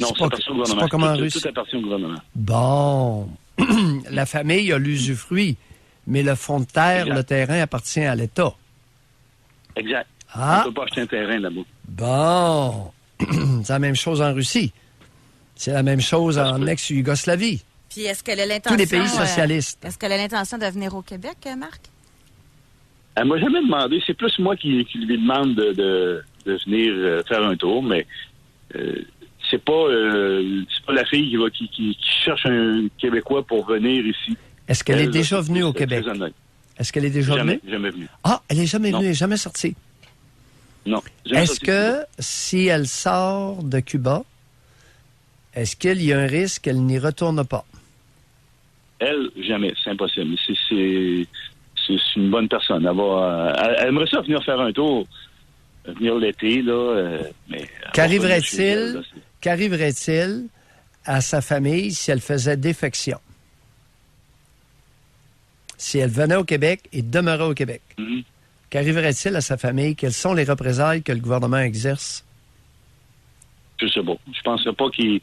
S9: Non, ça appartient au gouvernement.
S4: C'est pas comme en Russie.
S9: Tout appartient au gouvernement.
S4: Bon. La famille a l'usufruit, mais le fond de terre, exact. Le terrain appartient à l'État.
S9: Exact.
S4: Ah.
S9: On ne peut pas acheter un terrain là-bas.
S4: Bon. C'est la même chose en Russie. C'est la même chose en ex-Yougoslavie.
S3: Puis est-ce qu'elle a l'intention...
S4: Tous les pays socialistes.
S3: Est-ce qu'elle a l'intention de venir au Québec, Marc?
S9: Elle m'a jamais demandé. C'est plus moi qui lui demande de venir faire un tour, mais c'est pas la fille qui cherche un Québécois pour venir ici.
S4: Est-ce qu'elle est déjà venue au Québec? Est-ce qu'elle est déjà venue?
S9: Jamais venue.
S4: Ah, elle est jamais venue, elle n'est jamais sortie?
S9: Non.
S4: Est-ce que si elle sort de Cuba, est-ce qu'il y a un risque qu'elle n'y retourne pas?
S9: Elle, jamais. C'est impossible. C'est une bonne personne. Elle aimerait ça venir faire un tour, venir l'été, là. Mais qu'arriverait-il à sa famille si elle faisait défection?
S4: si elle venait au Québec et demeurait au Québec? Qu'arriverait-il à sa famille? Quelles sont les représailles que le gouvernement exerce?
S9: Je sais pas. Je penserais pas qu'il...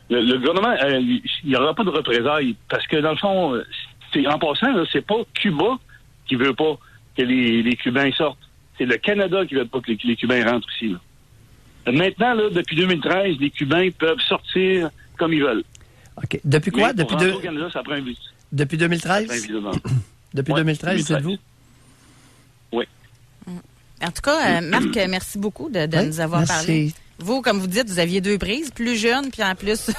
S9: Le gouvernement, il n'y aura pas de représailles parce que, dans le fond, en passant, là, c'est pas Cuba qui veut pas que les Cubains sortent. C'est le Canada qui veut pas que les Cubains rentrent ici. Là. Maintenant, là, depuis 2013, les Cubains peuvent sortir comme ils veulent.
S4: OK. Depuis quoi?
S9: Mais pour rentrer au Canada, ça prend un visa.
S4: Depuis 2013? Depuis 2013, dites-vous?
S9: Oui.
S3: En tout cas, Marc, merci beaucoup de nous avoir parlé. Vous, comme vous dites, vous aviez 2 prises, plus jeune, puis en plus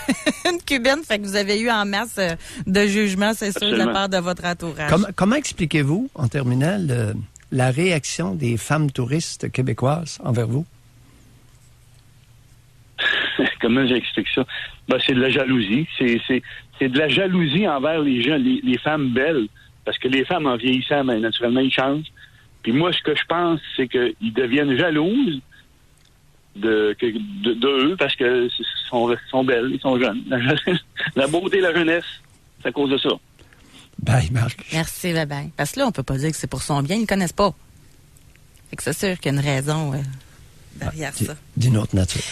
S3: une cubaine, fait que vous avez eu en masse de jugements, c'est sûr, de la part de votre entourage.
S4: Comment expliquez-vous, en terminant, la réaction des femmes touristes québécoises envers vous?
S9: Comment j'explique ça? Ben, c'est de la jalousie. C'est de la jalousie envers les gens, les femmes belles. Parce que les femmes, en vieillissant, ben, naturellement, ils changent. Puis moi, ce que je pense, c'est qu'ils deviennent jalouses de eux parce que sont belles, ils sont jeunes. La beauté et la jeunesse, c'est à cause de ça.
S4: Bye, Marc.
S3: Merci, bye. Parce que là, on peut pas dire que c'est pour son bien, ils ne connaissent pas. Fait que c'est sûr qu'il y a une raison derrière ça.
S4: D'une autre nature.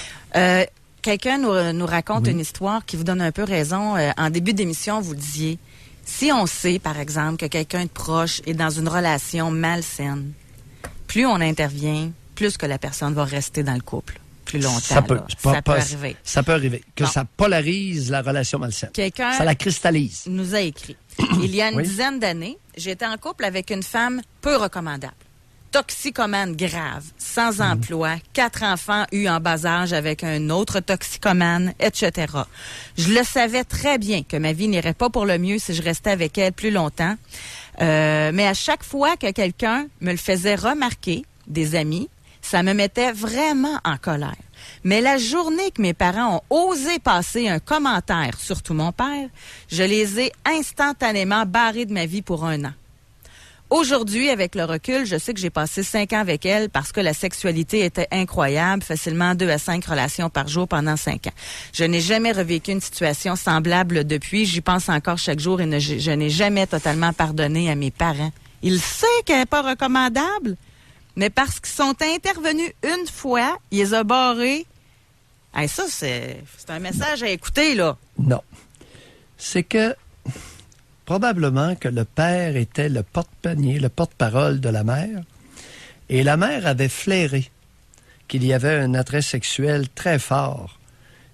S3: Quelqu'un nous raconte une histoire qui vous donne un peu raison. En début d'émission, vous disiez, si on sait, par exemple, que quelqu'un de proche est dans une relation malsaine, plus on intervient, plus que la personne va rester dans le couple plus longtemps. Ça peut arriver.
S4: Ça peut arriver. Que ça polarise la relation malsaine.
S3: Quelqu'un
S4: ça la cristallise.
S3: Nous a écrit. Il y a une dizaine d'années, j'étais en couple avec une femme peu recommandable. Toxicomane grave, sans emploi, 4 enfants eus en bas âge avec un autre toxicomane, etc. Je le savais très bien que ma vie n'irait pas pour le mieux si je restais avec elle plus longtemps. Mais à chaque fois que quelqu'un me le faisait remarquer, des amis, ça me mettait vraiment en colère. Mais la journée que mes parents ont osé passer un commentaire, surtout mon père, je les ai instantanément barrés de ma vie pour 1 an. Aujourd'hui, avec le recul, je sais que j'ai passé 5 ans avec elle parce que la sexualité était incroyable, facilement 2 à 5 relations par jour pendant 5 ans. Je n'ai jamais revécu une situation semblable depuis. J'y pense encore chaque jour et je n'ai jamais totalement pardonné à mes parents. Ils savent qu'elle n'est pas recommandable, mais parce qu'ils sont intervenus une fois, ils les ont barrés. Hey, ça, c'est un message à écouter, là.
S4: Non. C'est que probablement que le père était le porte-panier, le porte-parole de la mère, et la mère avait flairé qu'il y avait un attrait sexuel très fort.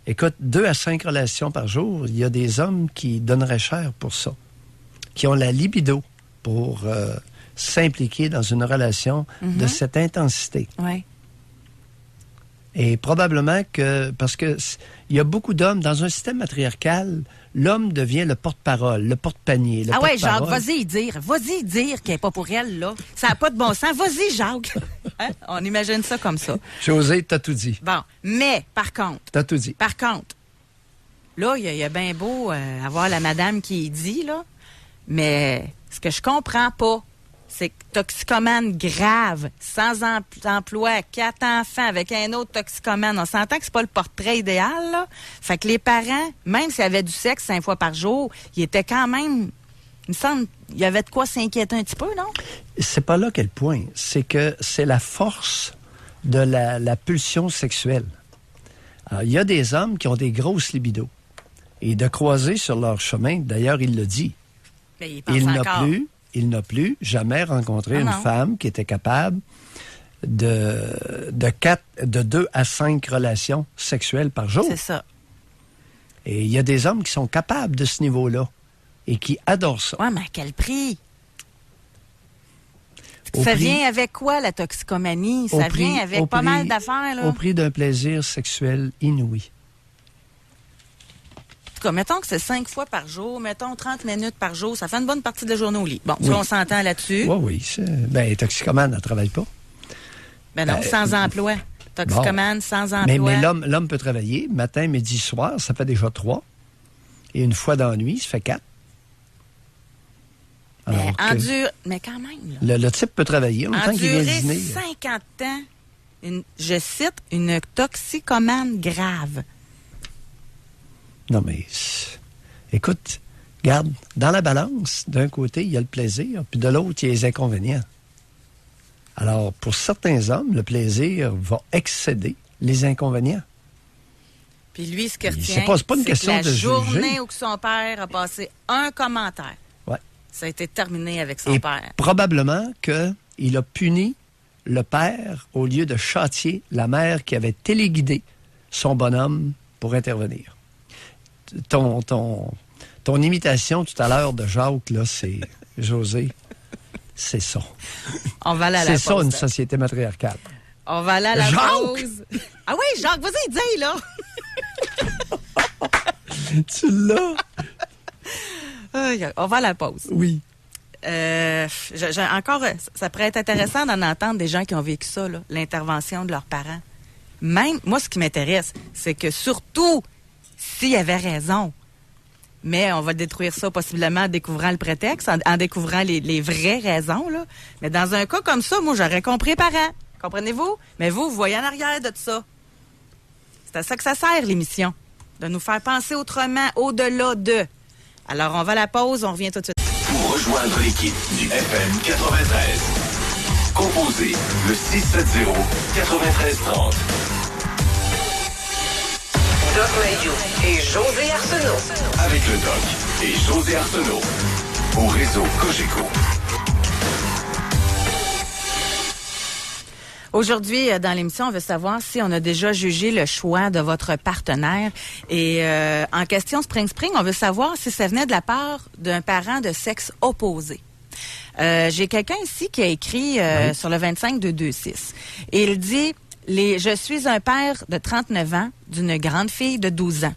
S4: Écoute, 2 à 5 relations par jour, il y a des hommes qui donneraient cher pour ça, qui ont la libido pour s'impliquer dans une relation de cette intensité.
S3: Oui.
S4: Et probablement que, parce que il y a beaucoup d'hommes, dans un système matriarcal, l'homme devient le porte-parole, le porte-panier, le porte-parole.
S3: Jacques, vas-y dire qu'elle n'est pas pour elle, là. Ça n'a pas de bon sens. Vas-y, Jacques. Hein? On imagine ça comme ça.
S4: José, t'as tout dit.
S3: Bon, mais, par contre...
S4: T'as tout dit.
S3: Par contre, là, il y a bien beau avoir la madame qui dit, là, mais ce que je comprends pas, c'est que toxicomane grave, sans emploi, 4 enfants avec un autre toxicomane. On s'entend que c'est pas le portrait idéal, là. Fait que les parents, même s'ils avaient du sexe 5 fois par jour, ils étaient quand même... Il me semble, il y avait de quoi s'inquiéter un petit peu, non? C'est
S4: pas là qu'est le point. C'est que c'est la force de la pulsion sexuelle. Alors, il y a des hommes qui ont des grosses libidos. Et de croiser sur leur chemin, d'ailleurs, il le dit.
S3: Mais
S4: il n'a plus jamais rencontré une femme qui était capable de 2 à 5 relations sexuelles par jour.
S3: C'est ça.
S4: Et il y a des hommes qui sont capables de ce niveau-là et qui adorent ça.
S3: Oui, mais à quel prix? Ça vient avec quoi, la toxicomanie? Ça vient avec pas mal d'affaires, là.
S4: Au prix d'un plaisir sexuel inouï.
S3: Mettons que c'est 5 fois par jour, mettons 30 minutes par jour, ça fait une bonne partie de la journée au lit. Bon, ça, on s'entend là-dessus.
S4: Oui. Toxicomane, elle ne travaille pas.
S3: Ben non, sans emploi. Toxicomane, sans emploi.
S4: Mais l'homme peut travailler matin, midi, soir, ça fait déjà 3. Et une fois dans la nuit, ça fait 4.
S3: Mais quand même. Là.
S4: Le type peut travailler en tant qu'il vient dîner.
S3: 50 ans, je cite, une toxicomane grave.
S4: Non, mais écoute, Regarde, dans la balance, d'un côté, il y a le plaisir, puis de l'autre, il y a les inconvénients. Alors, pour certains hommes, le plaisir va excéder les inconvénients.
S3: Puis lui, ce que retient,
S4: c'est pas une question
S3: que la
S4: de
S3: journée
S4: juger.
S3: où son père a passé un commentaire,
S4: Ouais.
S3: ça a été terminé avec son
S4: Et
S3: père.
S4: probablement qu'il a puni le père au lieu de châtier la mère qui avait téléguidé son bonhomme pour intervenir. Ton imitation tout à l'heure de Jacques, là, c'est... José, c'est ça.
S3: On va aller à la
S4: C'est
S3: pause.
S4: ça, une société matriarcale.
S3: On va aller à la
S4: Jacques!
S3: pause. Ah oui, Jacques, vas-y, dis, là.
S4: Tu l'as?
S3: On va à la pause.
S4: Oui.
S3: Encore, ça pourrait être intéressant d'en entendre des gens qui ont vécu ça, là, l'intervention de leurs parents. Même, moi, ce qui m'intéresse, c'est que surtout, s'il avait raison, mais on va détruire ça possiblement en découvrant le prétexte, en découvrant les vraies raisons, là. Mais dans un cas comme ça, moi, j'aurais compris les parents. Comprenez-vous? Mais vous voyez en arrière de tout ça. C'est à ça que ça sert, l'émission. De nous faire penser autrement, au-delà de. Alors, on va à la pause, on revient tout de suite.
S1: Pour rejoindre l'équipe du FM 93, composez le 670-9330.
S2: Doc Mayou et José Arsenault.
S1: Avec le Doc et José Arsenault. Au réseau Cogeco.
S3: Aujourd'hui, dans l'émission, on veut savoir si on a déjà jugé le choix de votre partenaire. Et en question Spring, on veut savoir si ça venait de la part d'un parent de sexe opposé. J'ai quelqu'un ici qui a écrit sur le 25-226. Et il dit, je suis un père de 39 ans d'une grande fille de 12 ans.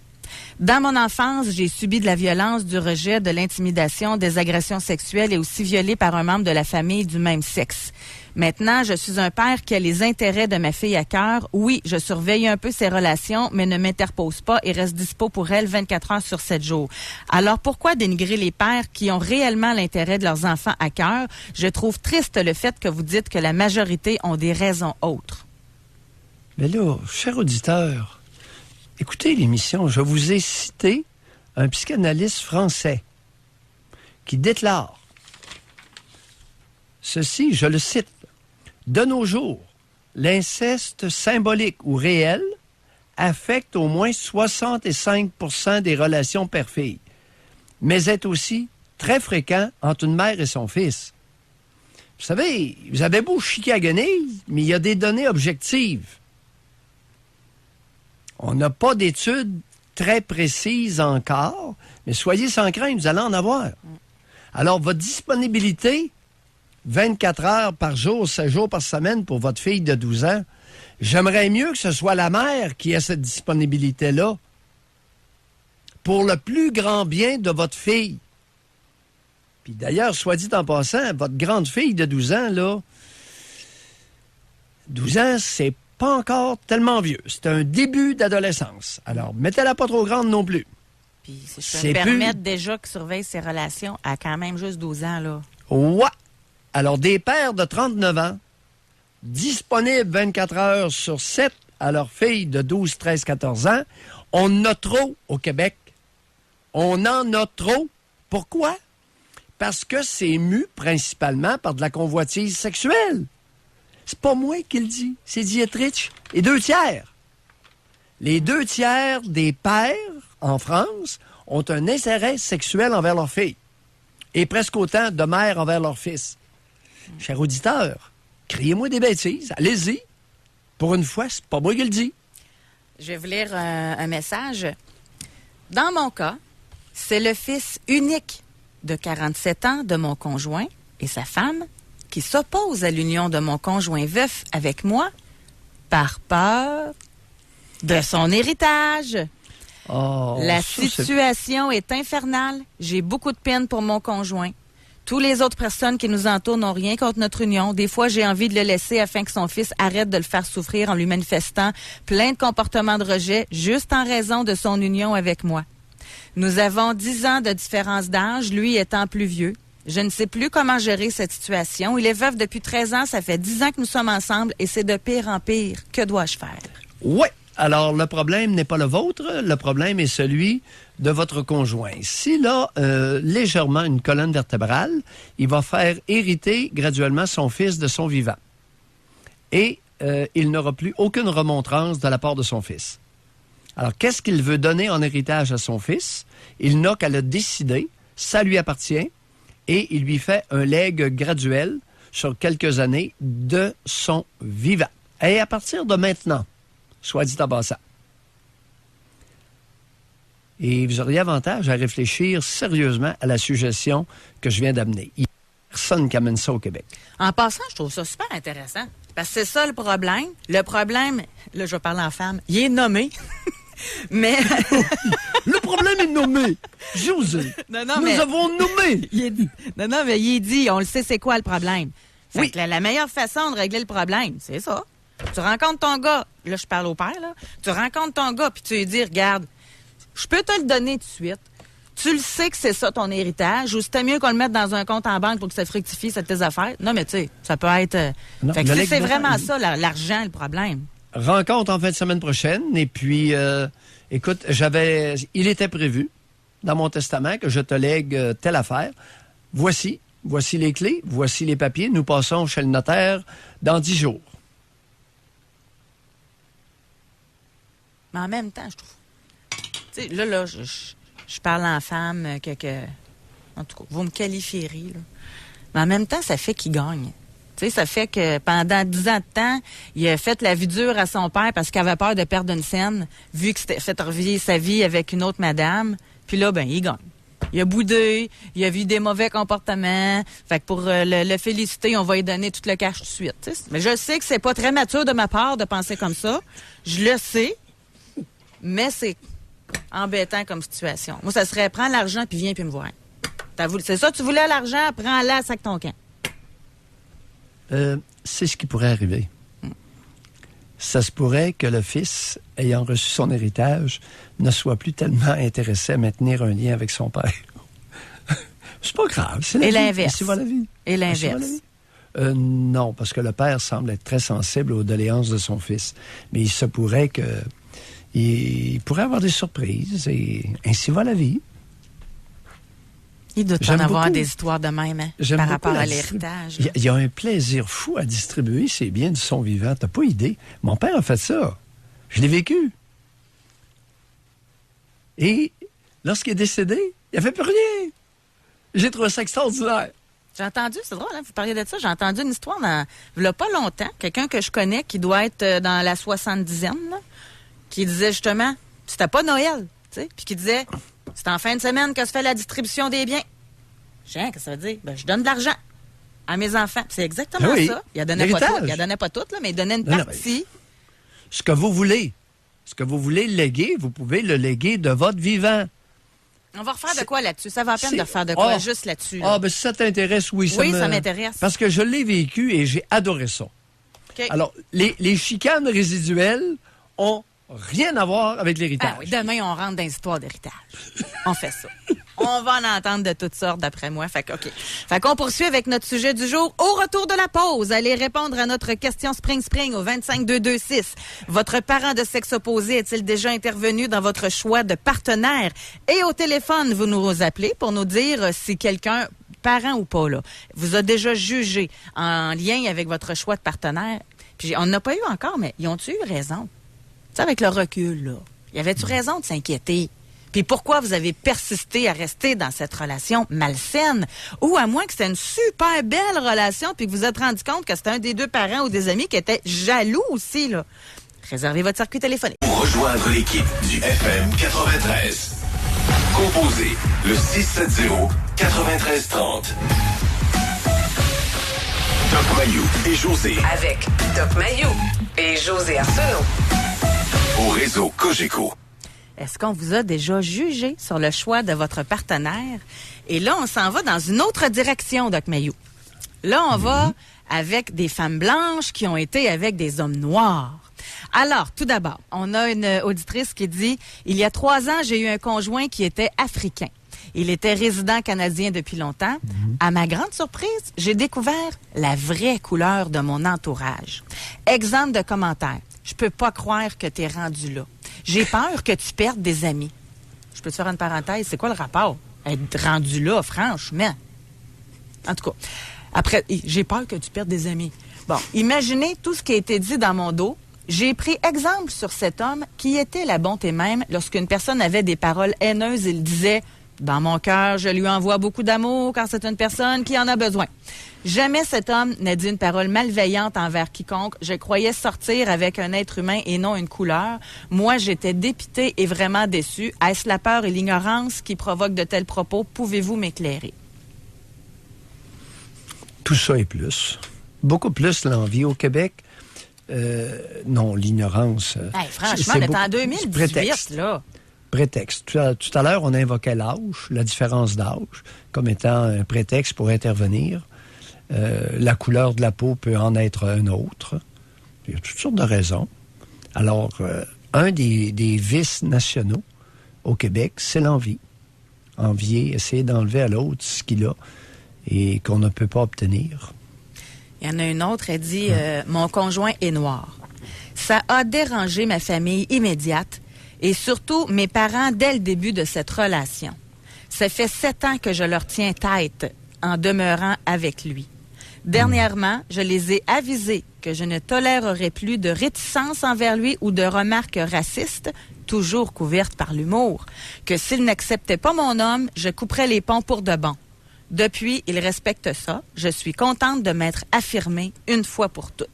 S3: Dans mon enfance, j'ai subi de la violence, du rejet, de l'intimidation, des agressions sexuelles et aussi violée par un membre de la famille du même sexe. Maintenant, je suis un père qui a les intérêts de ma fille à cœur. Oui, je surveille un peu ses relations, mais ne m'interpose pas et reste dispo pour elle 24 heures sur 7 jours. Alors, pourquoi dénigrer les pères qui ont réellement l'intérêt de leurs enfants à cœur? Je trouve triste le fait que vous dites que la majorité ont des raisons autres.
S4: Mais là, cher auditeur, écoutez l'émission. Je vous ai cité un psychanalyste français qui déclare ceci, je le cite. De nos jours, l'inceste symbolique ou réel affecte au moins 65% des relations père-fille, mais est aussi très fréquent entre une mère et son fils. Vous savez, vous avez beau chicaner, mais il y a des données objectives. On n'a pas d'études très précises encore, mais soyez sans crainte, vous allez en avoir. Alors, votre disponibilité, 24 heures par jour, 7 jours par semaine pour votre fille de 12 ans, j'aimerais mieux que ce soit la mère qui ait cette disponibilité-là pour le plus grand bien de votre fille. Puis d'ailleurs, soit dit en passant, votre grande fille de 12 ans, là, 12 ans, c'est pas encore tellement vieux. C'est un début d'adolescence. Alors, mettez-la pas trop grande non plus.
S3: Puis si je peux me permettre déjà que surveille ses relations à quand même juste 12 ans, là.
S4: Ouais. Alors, des pères de 39 ans, disponibles 24 heures sur 7 à leurs filles de 12, 13, 14 ans, on en a trop au Québec. On en a trop. Pourquoi? Parce que c'est mu principalement par de la convoitise sexuelle. C'est pas moi qui le dis, c'est Dietrich et 2 tiers. Les 2 tiers des pères en France ont un intérêt sexuel envers leurs filles et presque autant de mères envers leurs fils. Cher auditeur, criez-moi des bêtises, allez-y. Pour une fois, c'est pas moi qui le dis.
S3: Je vais vous lire un message. Dans mon cas, c'est le fils unique de 47 ans de mon conjoint et sa femme qui s'oppose à l'union de mon conjoint veuf avec moi par peur de son héritage.
S4: Oh,
S3: La
S4: ça,
S3: situation est infernale. J'ai beaucoup de peine pour mon conjoint. Toutes les autres personnes qui nous entourent n'ont rien contre notre union. Des fois, j'ai envie de le laisser afin que son fils arrête de le faire souffrir en lui manifestant plein de comportements de rejet juste en raison de son union avec moi. Nous avons 10 ans de différence d'âge, lui étant plus vieux. Je ne sais plus comment gérer cette situation. Il est veuf depuis 13 ans, ça fait 10 ans que nous sommes ensemble et c'est de pire en pire. Que dois-je faire?
S4: Oui, Alors, le problème n'est pas le vôtre, le problème est celui de votre conjoint. S'il a légèrement une colonne vertébrale, il va faire hériter graduellement son fils de son vivant. Et il n'aura plus aucune remontrance de la part de son fils. Alors, qu'est-ce qu'il veut donner en héritage à son fils? Il n'a qu'à le décider, ça lui appartient, et il lui fait un legs graduel sur quelques années de son vivant. Et à partir de maintenant, soit dit en passant. Et vous auriez avantage à réfléchir sérieusement à la suggestion que je viens d'amener. Il n'y a personne qui amène ça au Québec.
S3: En passant, je trouve ça super intéressant. Parce que c'est ça le problème. Le problème, là, je vais parler en femme, il est nommé. Mais.
S4: Le problème est nommé. José. Nous avons nommé.
S3: Mais il est dit, on le sait, c'est quoi le problème. Fait
S4: Oui.
S3: que la meilleure façon de régler le problème, c'est ça. Tu rencontres ton gars, là, je parle au père, là. Tu rencontres ton gars, puis tu lui dis, regarde, je peux te le donner tout de suite. Tu le sais que c'est ça ton héritage, ou c'était mieux qu'on le mette dans un compte en banque pour que ça fructifie, c'est tes affaires. Non, mais tu sais, ça peut être.
S4: Non,
S3: fait que
S4: le
S3: si c'est
S4: legs-
S3: vraiment ça, l'argent, le problème.
S4: Rencontre en fin de semaine prochaine. Et puis, écoute, il était prévu dans mon testament que je te lègue telle affaire. Voici les clés, voici les papiers. Nous passons chez le notaire dans 10 jours.
S3: Mais en même temps, je trouve. Tu sais, là, je parle en femme, en tout cas, vous me qualifierez, là. Mais en même temps, ça fait qu'il gagne. Tu sais, ça fait que pendant 10 ans de temps, il a fait la vie dure à son père parce qu'il avait peur de perdre une scène, vu que c'était fait revivre sa vie avec une autre madame. Puis là, ben, il gagne. Il a boudé, il a vu des mauvais comportements. Fait que pour le féliciter, on va lui donner tout le cash tout de suite. Tu sais. Mais je sais que c'est pas très mature de ma part de penser comme ça. Je le sais. Mais c'est embêtant comme situation. Moi, ça serait prends l'argent puis viens puis me voir. C'est ça, tu voulais l'argent, prends-la, sac ton camp.
S4: C'est ce qui pourrait arriver. Ça se pourrait que le fils, ayant reçu son héritage, ne soit plus tellement intéressé à maintenir un lien avec son père. C'est pas grave. C'est la
S3: Et
S4: vie.
S3: l'inverse.
S4: Ainsi va la vie.
S3: Et
S4: Ainsi va la
S3: l'inverse.
S4: vie. Non, parce que le père semble être très sensible aux doléances de son fils. Mais il se pourrait que il pourrait avoir des surprises et ainsi va la vie.
S3: Il doit
S4: J'aime
S3: en avoir
S4: beaucoup.
S3: des histoires de même, hein,
S4: J'aime
S3: par
S4: beaucoup
S3: rapport
S4: la
S3: à
S4: distribu-
S3: l'héritage.
S4: Il y a un plaisir fou à distribuer ses biens de son vivant. T'as pas idée. Mon père a fait ça. Je l'ai vécu. Et lorsqu'il est décédé, il a fait plus rien. J'ai trouvé ça extraordinaire.
S3: J'ai entendu, c'est drôle, hein, vous parliez de ça, j'ai entendu une histoire il n'y a pas longtemps, quelqu'un que je connais qui doit être dans la 70e, là, qui disait justement, c'était pas Noël, tu sais, puis qui disait, c'est en fin de semaine que se fait la distribution des biens. Qu'est-ce que ça veut dire? Ben, je donne de l'argent à mes enfants. Puis c'est exactement
S4: Oui.
S3: ça. Il donnait pas
S4: L'héritage.
S3: tout, il donnait pas tout, là, mais il donnait une
S4: Non, non,
S3: partie.
S4: Ce que vous voulez léguer, vous pouvez le léguer de votre vivant.
S3: On va refaire de quoi là-dessus? Ça va à peine de refaire de quoi juste là-dessus. Là.
S4: Ah, ben si ça t'intéresse, oui.
S3: Oui, ça m'intéresse.
S4: Parce que je l'ai vécu et j'ai adoré ça.
S3: OK.
S4: Alors, les chicanes résiduelles ont rien à voir avec l'héritage.
S3: Ah oui, demain, on rentre dans les histoires d'héritage. On fait ça. On va en entendre de toutes sortes, d'après moi. Fait qu'on poursuit avec notre sujet du jour. Au retour de la pause, allez répondre à notre question Spring au 25226. Votre parent de sexe opposé est-il déjà intervenu dans votre choix de partenaire? Et au téléphone, vous nous appelez pour nous dire si quelqu'un, parent ou pas, là, vous a déjà jugé en lien avec votre choix de partenaire. Puis on n'a pas eu encore, mais ils ont-tu eu raison? Tu sais, avec le recul, là, y avait-tu raison de s'inquiéter? Puis pourquoi vous avez persisté à rester dans cette relation malsaine? Ou à moins que c'était une super belle relation puis que vous vous êtes rendu compte que c'était un des deux parents ou des amis qui étaient jaloux aussi, là. Réservez votre circuit téléphonique.
S1: Pour rejoindre l'équipe du FM 93, composez le 670-9330. Doc Mayou et José
S2: Avec Doc Mayou et José Arsenault.
S1: au réseau Cogeco.
S3: Est-ce qu'on vous a déjà jugé sur le choix de votre partenaire? Et là, on s'en va dans une autre direction, Doc Mayou. Là, on va avec des femmes blanches qui ont été avec des hommes noirs. Alors, tout d'abord, on a une auditrice qui dit « Il y a 3 ans, j'ai eu un conjoint qui était africain. Il était résident canadien depuis longtemps. À ma grande surprise, j'ai découvert la vraie couleur de mon entourage. Exemple de commentaire. Je peux pas croire que tu es rendu là. J'ai peur que tu perdes des amis. Je peux te faire une parenthèse? C'est quoi le rapport? Être rendu là, franchement. En tout cas, après, j'ai peur que tu perdes des amis. Bon, imaginez tout ce qui a été dit dans mon dos. J'ai pris exemple sur cet homme qui était la bonté même lorsqu'une personne avait des paroles haineuses. Il disait « Dans mon cœur, je lui envoie beaucoup d'amour car c'est une personne qui en a besoin. » Jamais cet homme n'a dit une parole malveillante envers quiconque. Je croyais sortir avec un être humain et non une couleur. Moi, j'étais dépité et vraiment déçu. Est-ce la peur et l'ignorance qui provoquent de tels propos? Pouvez-vous m'éclairer?
S4: Tout ça et plus. Beaucoup plus l'envie au Québec. Non, l'ignorance.
S3: Hey, franchement, on est en 2018,
S4: prétexte.
S3: là.
S4: Prétexte. Tout à l'heure, on invoquait l'âge, la différence d'âge, comme étant un prétexte pour intervenir. La couleur de la peau peut en être un autre. Il y a toutes sortes de raisons. Alors, un des vices nationaux au Québec, c'est l'envie. Envier, essayer d'enlever à l'autre ce qu'il a et qu'on ne peut pas obtenir.
S3: Il y en a une autre, elle dit mon conjoint est noir. Ça a dérangé ma famille immédiate et surtout mes parents dès le début de cette relation. Ça fait 7 ans que je leur tiens tête en demeurant avec lui. Dernièrement, je les ai avisés que je ne tolérerai plus de réticence envers lui ou de remarques racistes, toujours couvertes par l'humour, que s'il n'acceptait pas mon homme, je couperais les ponts pour de bon. Depuis, il respecte ça. Je suis contente de m'être affirmée une fois pour toutes.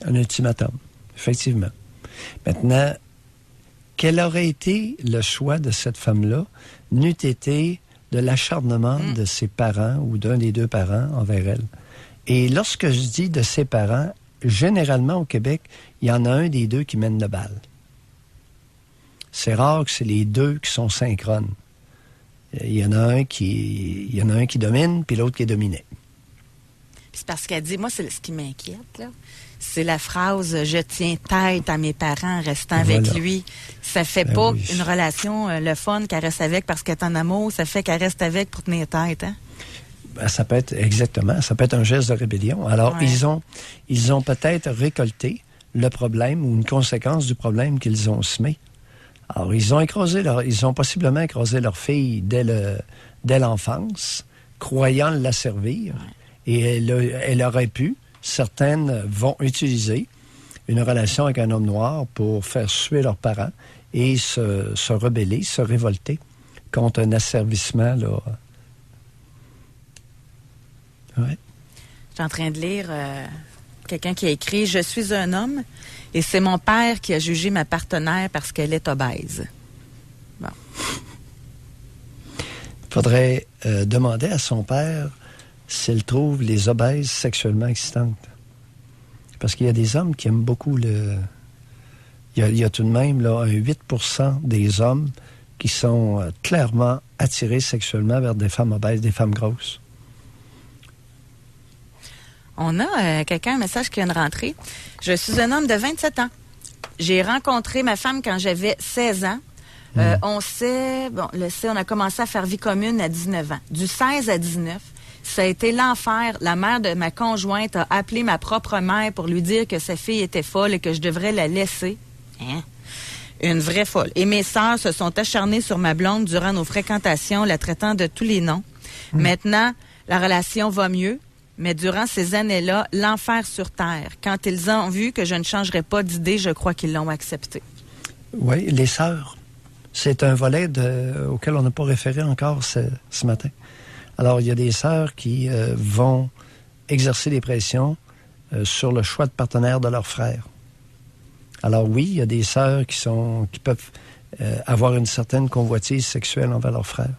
S4: Un ultimatum, effectivement. Maintenant, quel aurait été le choix de cette femme-là n'eût été de l'acharnement de ses parents ou d'un des deux parents envers elle? Et lorsque je dis de ses parents, généralement au Québec, il y en a un des deux qui mène le bal. C'est rare que c'est les deux qui sont synchrones. Il y en a un qui domine, puis l'autre qui est dominé.
S3: C'est parce qu'elle dit, moi, c'est ce qui m'inquiète, là. C'est la phrase « Je tiens tête à mes parents en restant avec lui ». Ça fait pas une relation, le fun qu'elle reste avec parce qu'elle est en amour, ça fait qu'elle reste avec pour tenir tête, hein?
S4: Ben, ça peut être, exactement, ça peut être un geste de rébellion. Alors, ils ont peut-être récolté le problème ou une conséquence du problème qu'ils ont semé. Alors, ils ont possiblement écrasé leur fille dès l'enfance, croyant la servir. Et elle aurait pu, certaines vont utiliser une relation avec un homme noir pour faire suer leurs parents et se rebeller, se révolter contre un asservissement, là. Ouais.
S3: Je suis en train de lire quelqu'un qui a écrit « Je suis un homme et c'est mon père qui a jugé ma partenaire parce qu'elle est obèse. » Bon.
S4: Il faudrait demander à son père s'il trouve les obèses sexuellement excitantes. Parce qu'il y a des hommes qui aiment beaucoup le... Il y a tout de même là, un 8% des hommes qui sont clairement attirés sexuellement vers des femmes obèses, des femmes grosses.
S3: On a un message qui vient de rentrer. Je suis un homme de 27 ans. J'ai rencontré ma femme quand j'avais 16 ans. On a commencé à faire vie commune à 19 ans. Du 16 à 19, ça a été l'enfer. La mère de ma conjointe a appelé ma propre mère pour lui dire que sa fille était folle et que je devrais la laisser. Hein? Une vraie folle. Et mes sœurs se sont acharnées sur ma blonde durant nos fréquentations, la traitant de tous les noms. Maintenant, la relation va mieux. Mais durant ces années-là, l'enfer sur Terre. Quand ils ont vu que je ne changerais pas d'idée, je crois qu'ils l'ont accepté.
S4: Oui, les sœurs. C'est un volet auquel on n'a pas référé encore ce matin. Alors, il y a des sœurs qui vont exercer des pressions sur le choix de partenaire de leurs frères. Alors oui, il y a des sœurs qui peuvent avoir une certaine convoitise sexuelle envers leurs frères.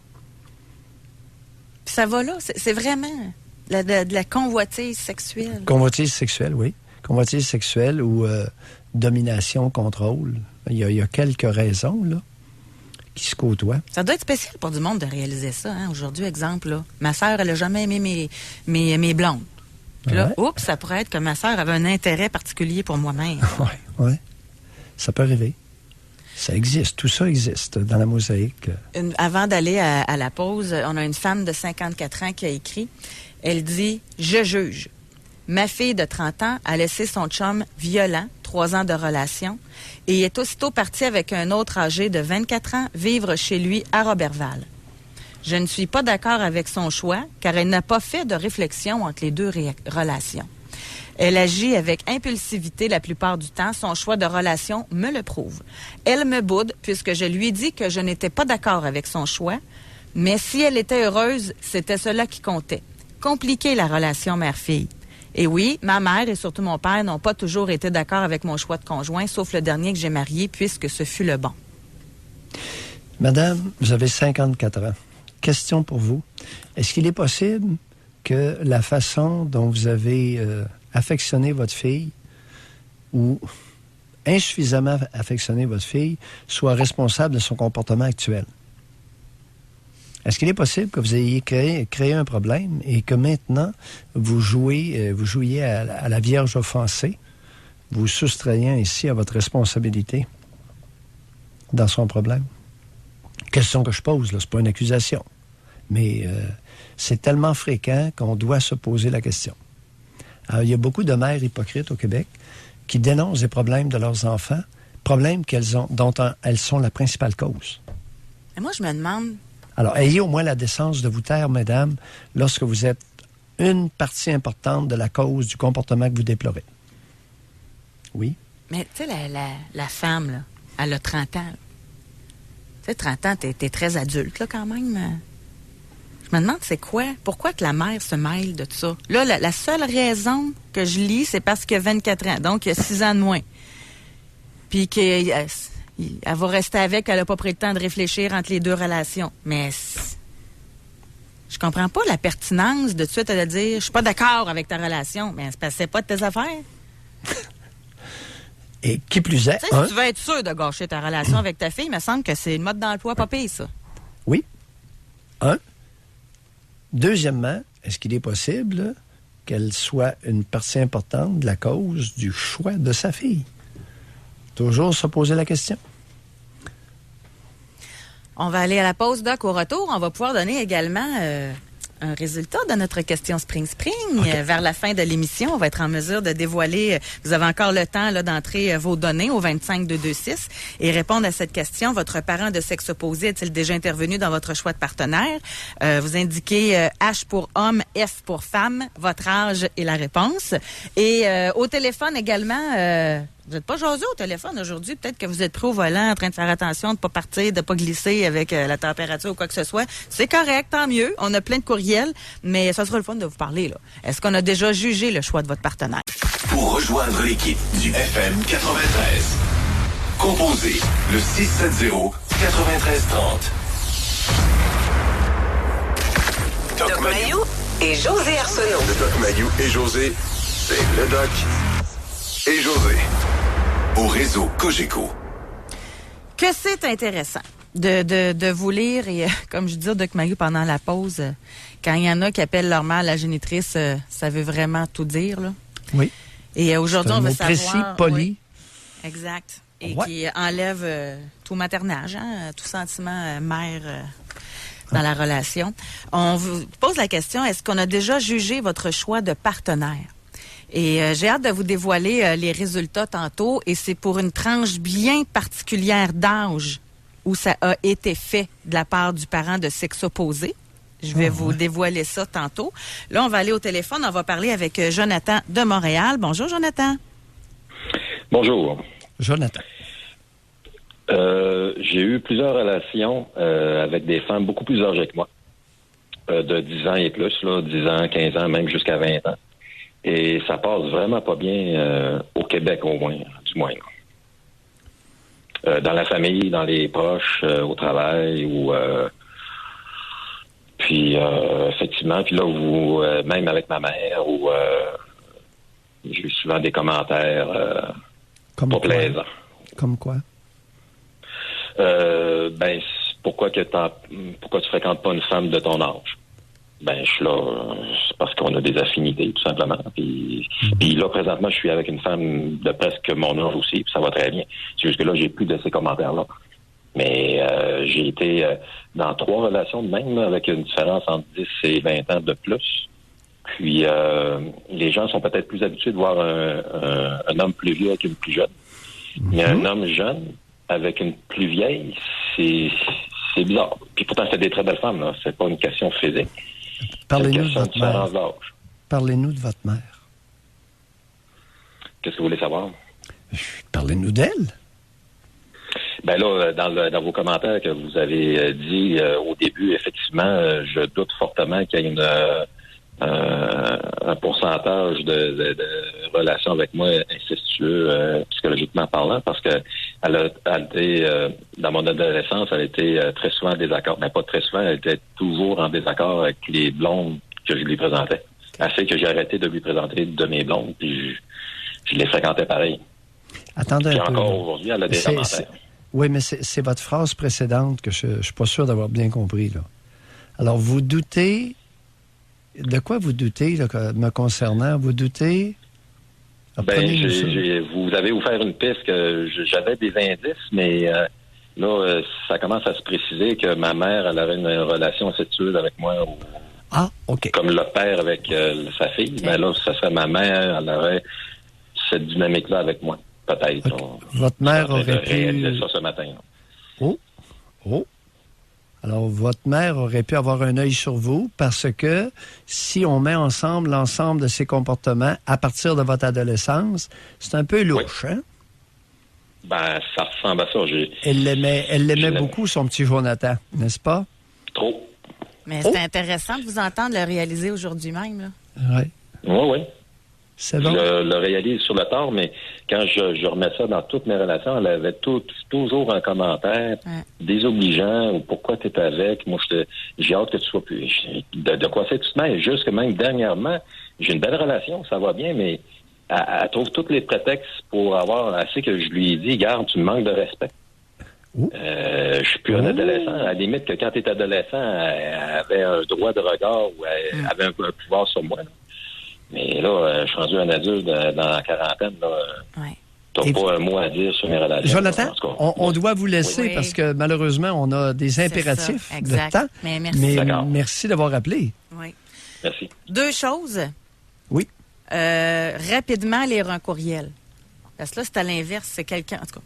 S3: Puis ça va là, c'est vraiment... De la convoitise sexuelle.
S4: Convoitise sexuelle, oui. Convoitise sexuelle ou domination, contrôle. Il y a quelques raisons, là, qui se côtoient.
S3: Ça doit être spécial pour du monde de réaliser ça, hein. Aujourd'hui, exemple, là, ma sœur, elle n'a jamais aimé mes blondes. Puis là, oups, ça pourrait être que ma sœur avait un intérêt particulier pour moi-même.
S4: Oui. Ça peut arriver. Ça existe. Tout ça existe dans la mosaïque.
S3: Avant d'aller à la pause, on a une femme de 54 ans qui a écrit. Elle dit « Je juge. Ma fille de 30 ans a laissé son chum violent, 3 ans de relation, et est aussitôt partie avec un autre âgé de 24 ans vivre chez lui à Roberval. Je ne suis pas d'accord avec son choix, car elle n'a pas fait de réflexion entre les deux relations. Elle agit avec impulsivité la plupart du temps. Son choix de relation me le prouve. Elle me boude puisque je lui ai dit que je n'étais pas d'accord avec son choix, mais si elle était heureuse, c'était cela qui comptait. Compliquer la relation mère-fille. Et oui, ma mère et surtout mon père n'ont pas toujours été d'accord avec mon choix de conjoint, sauf le dernier que j'ai marié, puisque ce fut le bon.
S4: Madame, vous avez 54 ans. Question pour vous. Est-ce qu'il est possible que la façon dont vous avez affectionné votre fille ou insuffisamment affectionné votre fille soit responsable de son comportement actuel? Est-ce qu'il est possible que vous ayez créé un problème et que maintenant, vous jouiez à la Vierge offensée, vous soustrayant ici à votre responsabilité dans son problème? Question que je pose, là, c'est pas une accusation. Mais c'est tellement fréquent qu'on doit se poser la question. Alors, il y a beaucoup de mères hypocrites au Québec qui dénoncent des problèmes de leurs enfants, problèmes dont elles sont la principale cause.
S3: Et moi, je me demande...
S4: Alors, ayez au moins la décence de vous taire, mesdames, lorsque vous êtes une partie importante de la cause du comportement que vous déplorez. Oui?
S3: Mais, tu sais, la femme, là, elle a 30 ans. Tu sais, 30 ans, t'es très adulte, là, quand même. Je me demande, c'est quoi? Pourquoi que la mère se mêle de tout ça? Là, la seule raison que je lis, c'est parce qu'il y a 24 ans. Donc, il y a 6 ans de moins. Puis qu'elle va rester avec, elle n'a pas pris le temps de réfléchir entre les deux relations. Mais je comprends pas la pertinence de tout de suite de dire, je suis pas d'accord avec ta relation, mais c'est pas de tes affaires.
S4: Et qui plus est...
S3: Tu sais, si tu veux être sûr de gâcher ta relation avec ta fille, il me semble que c'est le mode d'emploi pas pire, ça.
S4: Oui. Deuxièmement, est-ce qu'il est possible qu'elle soit une partie importante de la cause du choix de sa fille? Toujours se poser la question.
S3: On va aller à la pause, Doc. Au retour, on va pouvoir donner également un résultat de notre question Spring. Okay. Vers la fin de l'émission, on va être en mesure de dévoiler, vous avez encore le temps là, d'entrer vos données au 25226 et répondre à cette question. Votre parent de sexe opposé est-il déjà intervenu dans votre choix de partenaire? Vous indiquez H pour homme, F pour femme, votre âge et la réponse. Et au téléphone également... vous n'êtes pas jasé au téléphone aujourd'hui. Peut-être que vous êtes pris au volant en train de faire attention, de ne pas partir, de ne pas glisser avec la température ou quoi que ce soit. C'est correct, tant mieux. On a plein de courriels, mais ça sera le fun de vous parler, là. Est-ce qu'on a déjà jugé le choix de votre partenaire?
S1: Pour rejoindre l'équipe du FM 93, composez le 670-9330.
S2: Doc Mayou et José Arsenault.
S1: Le Doc Mayou et José, c'est le Doc et José. Au réseau Cogeco.
S3: Que c'est intéressant de vous lire et, comme je dis, Doc Mayou, pendant la pause, quand il y en a qui appellent leur mère la génitrice, ça veut vraiment tout dire, là.
S4: Oui.
S3: Et aujourd'hui, on va savoir...
S4: précis, poli.
S3: Oui, exact. Et qui enlève tout maternage, tout sentiment mère dans la relation. On vous pose la question, est-ce qu'on a déjà jugé votre choix de partenaire? Et j'ai hâte de vous dévoiler les résultats tantôt. Et c'est pour une tranche bien particulière d'âge où ça a été fait de la part du parent de sexe opposé. Je vais vous dévoiler ça tantôt. Là, on va aller au téléphone. On va parler avec Jonathan de Montréal. Bonjour, Jonathan.
S10: Bonjour.
S4: Jonathan.
S10: J'ai eu plusieurs relations avec des femmes beaucoup plus âgées que moi. De 10 ans et plus, là, 10 ans, 15 ans, même jusqu'à 20 ans. Et ça passe vraiment pas bien au Québec, au moins, du moins. Dans la famille, dans les proches, au travail, ou puis effectivement, puis là, vous même avec ma mère, ou j'ai eu souvent des commentaires pas plaisants.
S4: Comme quoi?
S10: Pourquoi tu fréquentes pas une femme de ton âge? Ben, je suis là, c'est parce qu'on a des affinités, tout simplement. Puis là, présentement, je suis avec une femme de presque mon âge aussi, puis ça va très bien. C'est juste que là, j'ai plus de ces commentaires-là. Mais j'ai été dans 3 relations de même, là, avec une différence entre 10 et 20 ans de plus. Puis les gens sont peut-être plus habitués de voir un homme plus vieux avec une plus jeune. Mais un homme jeune avec une plus vieille, c'est bizarre. Puis pourtant, c'est des très belles femmes, là. C'est pas une question physique.
S4: Parlez-nous de votre mère. Parlez-nous de votre mère.
S10: Qu'est-ce que vous voulez savoir?
S4: Parlez-nous d'elle.
S10: Ben là, dans vos commentaires que vous avez dit au début, effectivement, je doute fortement qu'il y ait un pourcentage de relations avec moi incestueux psychologiquement parlant, parce que elle a été dans mon adolescence, elle a été très souvent en désaccord, mais pas très souvent, elle était toujours en désaccord avec les blondes que je lui présentais. Assez que j'ai arrêté de lui présenter de mes blondes, puis je les fréquentais pareil.
S4: Attendez
S10: puis
S4: un peu.
S10: encore aujourd'hui, elle a des commentaires.
S4: Oui, mais c'est votre phrase précédente que je suis pas sûr d'avoir bien compris, là. Alors, vous doutez... De quoi vous doutez, là, me concernant? Vous doutez?
S10: Vous avez offert une piste que j'avais des indices, mais là, ça commence à se préciser que ma mère, elle aurait une relation incestueuse avec moi.
S4: Ah, OK.
S10: Comme le père avec sa fille. Okay. Ben là, ça serait ma mère, elle aurait cette dynamique-là avec moi. Peut-être.
S4: Okay. Votre mère aurait pu...
S10: ça ce matin.
S4: Là. Oh. Alors, votre mère aurait pu avoir un œil sur vous parce que si on met ensemble l'ensemble de ses comportements à partir de votre adolescence, c'est un peu louche, hein?
S10: Ben, ça ressemble à ça.
S4: Elle l'aimait beaucoup, son petit Jonathan, n'est-ce pas?
S10: Trop.
S3: Mais c'est intéressant de vous entendre le réaliser aujourd'hui même, là.
S10: Oui.
S4: C'est bon.
S10: Je le réalise sur le tard, mais quand je remets ça dans toutes mes relations, elle avait toujours un commentaire désobligeant ou pourquoi tu es avec. Moi, j'ai hâte que tu sois plus. De quoi c'est tu te mets? Juste que même dernièrement, j'ai une belle relation, ça va bien, mais elle trouve tous les prétextes pour avoir assez que je lui ai dit, garde, tu me manques de respect. Je suis plus un adolescent. À la limite que quand tu es adolescent, elle avait un droit de regard ou elle avait un pouvoir sur moi. Là. Mais là, je suis rendu un adulte dans la quarantaine. T'as pas un mot à dire sur mes relations.
S4: Jonathan, on doit vous laisser parce que malheureusement, on a des impératifs de temps.
S3: Mais merci.
S4: Mais merci d'avoir appelé.
S3: Oui.
S10: Merci.
S3: 2 choses.
S4: Oui.
S3: Rapidement, lire un courriel. Parce que là, c'est à l'inverse. C'est quelqu'un... En tout cas,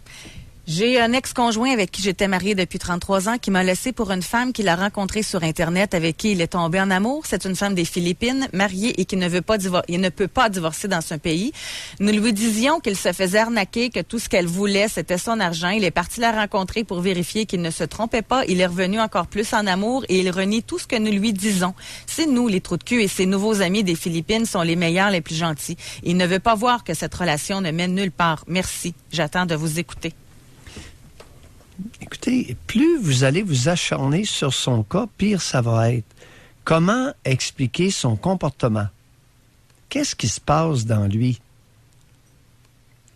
S3: j'ai un ex-conjoint avec qui j'étais mariée depuis 33 ans qui m'a laissé pour une femme qu'il a rencontrée sur Internet avec qui il est tombé en amour. C'est une femme des Philippines, mariée et qui ne peut pas divorcer dans son pays. Nous lui disions qu'il se faisait arnaquer, que tout ce qu'elle voulait, c'était son argent. Il est parti la rencontrer pour vérifier qu'il ne se trompait pas. Il est revenu encore plus en amour et il renie tout ce que nous lui disons. C'est nous, les trous de cul, et ses nouveaux amis des Philippines sont les meilleurs, les plus gentils. Il ne veut pas voir que cette relation ne mène nulle part. Merci. J'attends de vous écouter.
S4: Écoutez, plus vous allez vous acharner sur son cas, pire ça va être. Comment expliquer son comportement? Qu'est-ce qui se passe dans lui?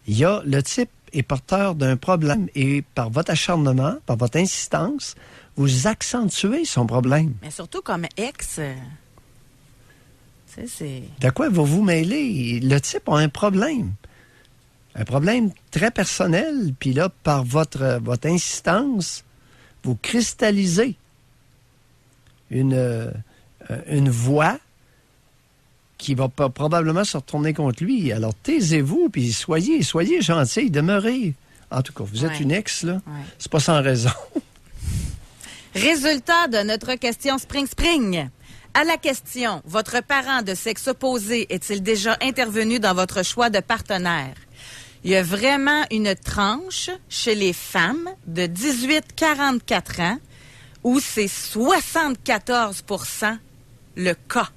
S4: Le type est porteur d'un problème et par votre acharnement, par votre insistance, vous accentuez son problème.
S3: Mais surtout comme ex, c'est...
S4: De quoi vous vous mêlez? Le type a un problème. Un problème très personnel, puis là, par votre insistance, vous cristallisez une voix qui va probablement se retourner contre lui. Alors, taisez-vous, puis soyez gentils, demeurez. En tout cas, vous êtes une ex, là. Ouais. C'est pas sans raison.
S3: Résultat de notre question Spring. À la question, votre parent de sexe opposé est-il déjà intervenu dans votre choix de partenaire? Il y a vraiment une tranche chez les femmes de 18-44 ans où c'est 74% le cas.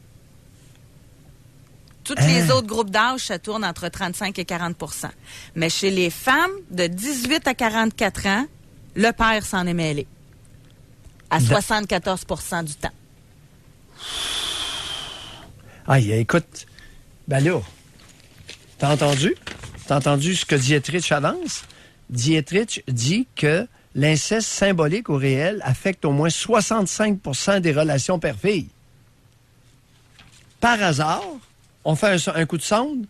S3: Tous les autres groupes d'âge, ça tourne entre 35 et 40%. Mais chez les femmes de 18 à 44 ans, le père s'en est mêlé. À 74% du temps.
S4: Aïe, écoute, ben là, t'as entendu? T'as entendu ce que Dietrich avance? Dietrich dit que l'inceste symbolique ou réel affecte au moins 65% des relations père-fille. Par hasard, on fait un coup de sonde,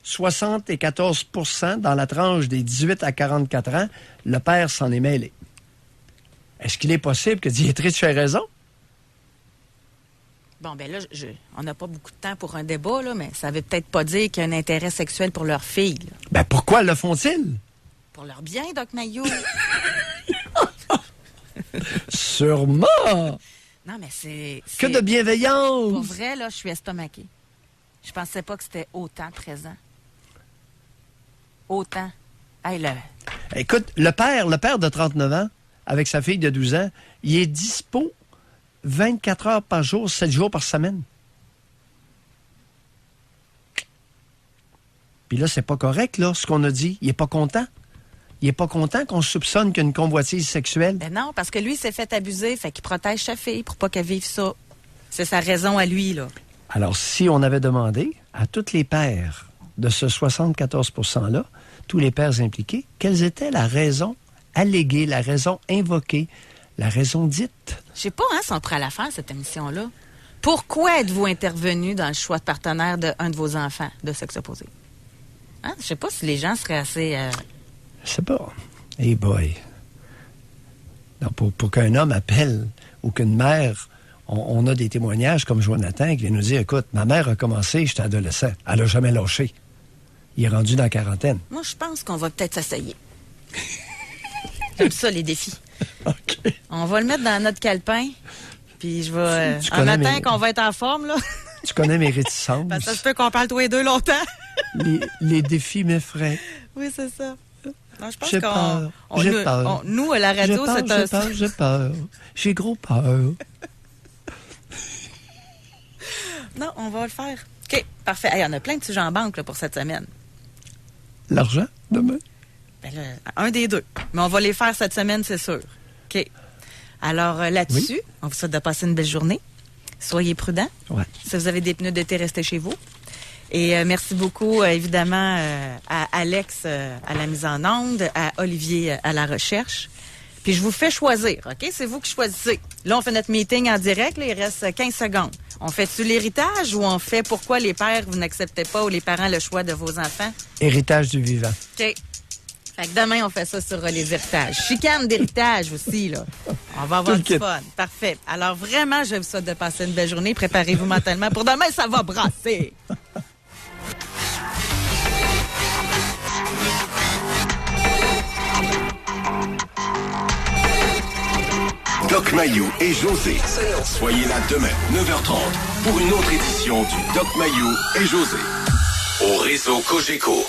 S4: 74% dans la tranche des 18 à 44 ans, le père s'en est mêlé. Est-ce qu'il est possible que Dietrich ait raison?
S3: Bon, ben là, on n'a pas beaucoup de temps pour un débat, là, mais ça veut peut-être pas dire qu'il y a un intérêt sexuel pour leur fille. Là.
S4: Ben pourquoi le font-ils?
S3: Pour leur bien, Doc Mayou.
S4: Sûrement!
S3: Non, mais c'est...
S4: Que de bienveillance!
S3: Pour vrai, là, je suis estomaquée. Je pensais pas que c'était autant présent. Autant. Hey, là...
S4: Écoute, le père de 39 ans, avec sa fille de 12 ans, il est dispo 24 heures par jour, 7 jours par semaine. Puis là, c'est pas correct, là, ce qu'on a dit. Il est pas content. Il est pas content qu'on soupçonne qu'il y a une convoitise sexuelle.
S3: Ben non, parce que lui, il s'est fait abuser, fait qu'il protège sa fille pour pas qu'elle vive ça. C'est sa raison à lui, là.
S4: Alors, si on avait demandé à tous les pères de ce 74 %-là, tous les pères impliqués, quelle était la raison alléguée, la raison invoquée, la raison dite?
S3: Je sais pas, si on pourrait la faire, cette émission-là. Pourquoi êtes-vous intervenu dans le choix de partenaire d'un de vos enfants de sexe opposé? Hein? Je sais pas si les gens seraient assez...
S4: Je sais pas. Hey boy. Non, pour qu'un homme appelle ou qu'une mère... On a des témoignages comme Jonathan qui vient nous dire, écoute, ma mère a commencé, j'étais adolescent. Elle a jamais lâché. Il est rendu dans la quarantaine.
S3: Moi, je pense qu'on va peut-être s'essayer. J'aime ça, les défis.
S4: OK.
S3: On va le mettre dans notre calepin, puis je vais... un matin qu'on va être en forme, là.
S4: Tu connais mes réticences.
S3: Parce que ça se peut qu'on parle tous les deux longtemps.
S4: les défis m'effraient.
S3: Oui, c'est ça. Non, je pense
S4: j'ai peur. J'ai peur.
S3: Nous, à la radio, c'est
S4: J'ai peur. J'ai gros peur.
S3: Non, on va le faire. OK, parfait. Il y en a plein de sujets en banque là, pour cette semaine.
S4: L'argent, demain?
S3: Ben là, un des deux. Mais on va les faire cette semaine, c'est sûr. OK. Alors, là-dessus, on vous souhaite de passer une belle journée. Soyez prudents.
S4: Ouais.
S3: Si vous avez des pneus d'été, restez chez vous. Et merci beaucoup, évidemment, à Alex à la mise en onde, à Olivier à la recherche. Puis je vous fais choisir, OK? C'est vous qui choisissez. Là, on fait notre meeting en direct. Là, il reste 15 secondes. On fait-tu l'héritage ou on fait pourquoi les pères, vous n'acceptez pas, ou les parents, le choix de vos enfants?
S4: Héritage du vivant.
S3: OK. Fait que demain, on fait ça sur les héritages. Chicane d'héritage aussi, là. On va avoir du fun. Parfait. Alors, vraiment, je vous souhaite de passer une belle journée. Préparez-vous mentalement. Pour demain, ça va brasser.
S1: Doc Mayou et José. Soyez là demain, 9h30, pour une autre édition du Doc Mayou et José. Au réseau Cogeco.